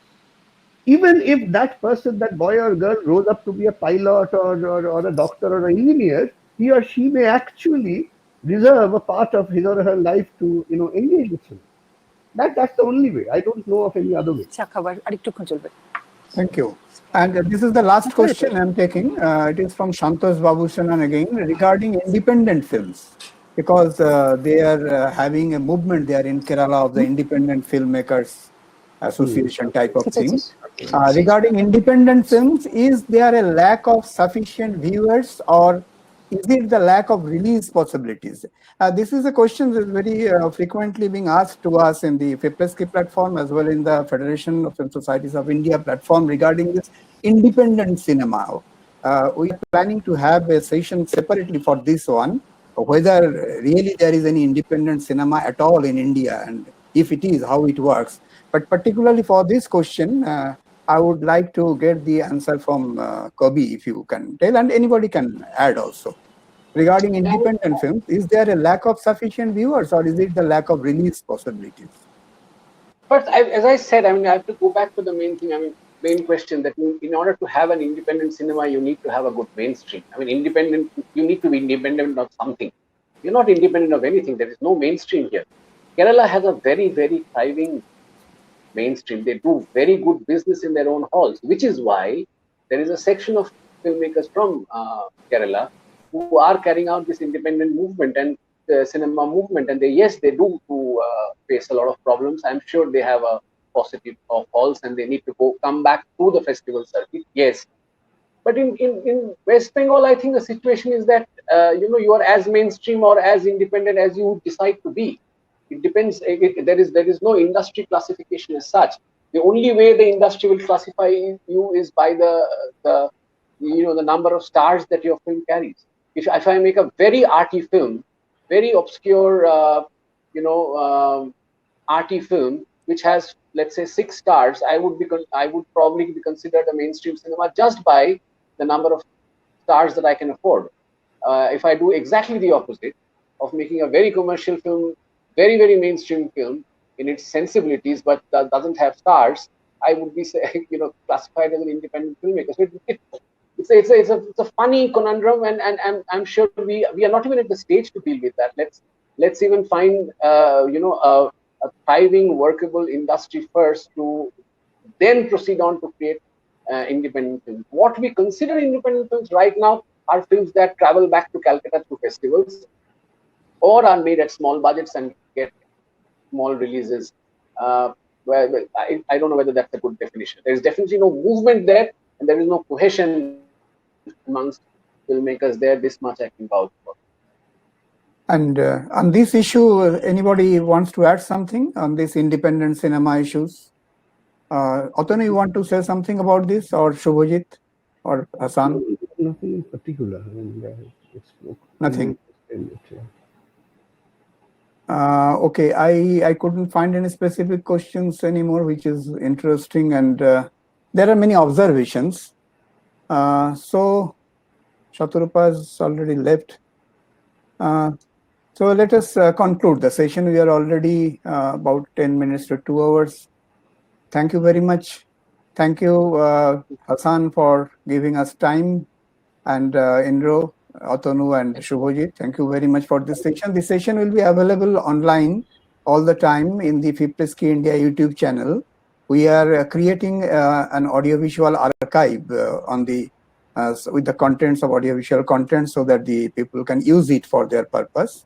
even if that person, that boy or girl, grows up to be a pilot or a doctor or an engineer, he or she may actually reserve a part of his or her life to engage with film. That's the only way. I don't know of any other way. Thank you. And this is the last question I'm taking. It is from Santosh Babushanan again regarding independent films, because they are having a movement there in Kerala of the Independent Filmmakers Association type of thing. Regarding independent films, is there a lack of sufficient viewers, or is it the lack of release possibilities? This is a question that is very frequently being asked to us in the FIPRESCI platform as well in the Federation of Film Societies of India platform regarding this independent cinema. We are planning to have a session separately for this one, whether really there is any independent cinema at all in India, and if it is, how it works. But particularly for this question, I would like to get the answer from Kobi, if you can tell, and anybody can add also. Regarding independent films, is there a lack of sufficient viewers, or is it the lack of release possibilities? First, as I said, I have to go back to the main thing. Main question that in order to have an independent cinema, you need to have a good mainstream. Independent, you need to be independent of something. You're not independent of anything. There is no mainstream here. Kerala has a very, very thriving mainstream. They do very good business in their own halls, which is why there is a section of filmmakers from Kerala who are carrying out this independent movement and cinema movement. And they do face a lot of problems. I'm sure they have a positive of halls and they need to come back to the festival circuit. Yes. But in West Bengal, I think the situation is that you are as mainstream or as independent as you decide to be. It depends. There is no industry classification as such. The only way the industry will classify you is by the number of stars that your film carries. If I make a very arty film, very obscure, arty film, which has, let's say, 6 stars, I would probably be considered a mainstream cinema just by the number of stars that I can afford. If I do exactly the opposite of making a very commercial film, very, very mainstream film in its sensibilities, but that doesn't have stars, I would be classified as an independent filmmaker. So it's a funny conundrum, and I'm sure we are not even at the stage to deal with that. Let's even find a thriving, workable industry first, to then proceed on to create independent films. What we consider independent films right now are films that travel back to Calcutta through festivals, or are made at small budgets and get small releases. I don't know whether that's a good definition. There is definitely no movement there, and there is no cohesion amongst filmmakers there. This much I can vouch for. And on this issue, anybody wants to add something on this independent cinema issues? Atanu, you want to say something about this, or Shubhajit, or Hassan? Nothing in particular. Nothing. Okay, I couldn't find any specific questions anymore, which is interesting, and there are many observations. So Shaturupa has already left. So let us conclude the session. We are already about 10 minutes to 2 hours. Thank you very much. Thank you, Hassan, for giving us time, and Indro, Atanu, and Shubhajit. Thank you very much for this session. This session will be available online all the time in the Fipresci-India YouTube channel. We are creating an audiovisual archive on the with the contents of audiovisual content so that the people can use it for their purpose.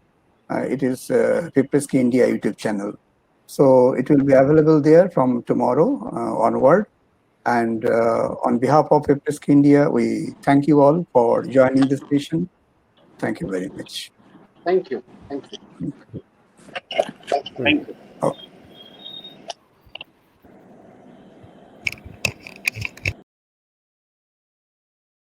It is Fipresci-India YouTube channel. So it will be available there from tomorrow onward. And on behalf of Fipresci-India, we thank you all for joining this session. Thank you very much. Thank you. Thank you. Thank you.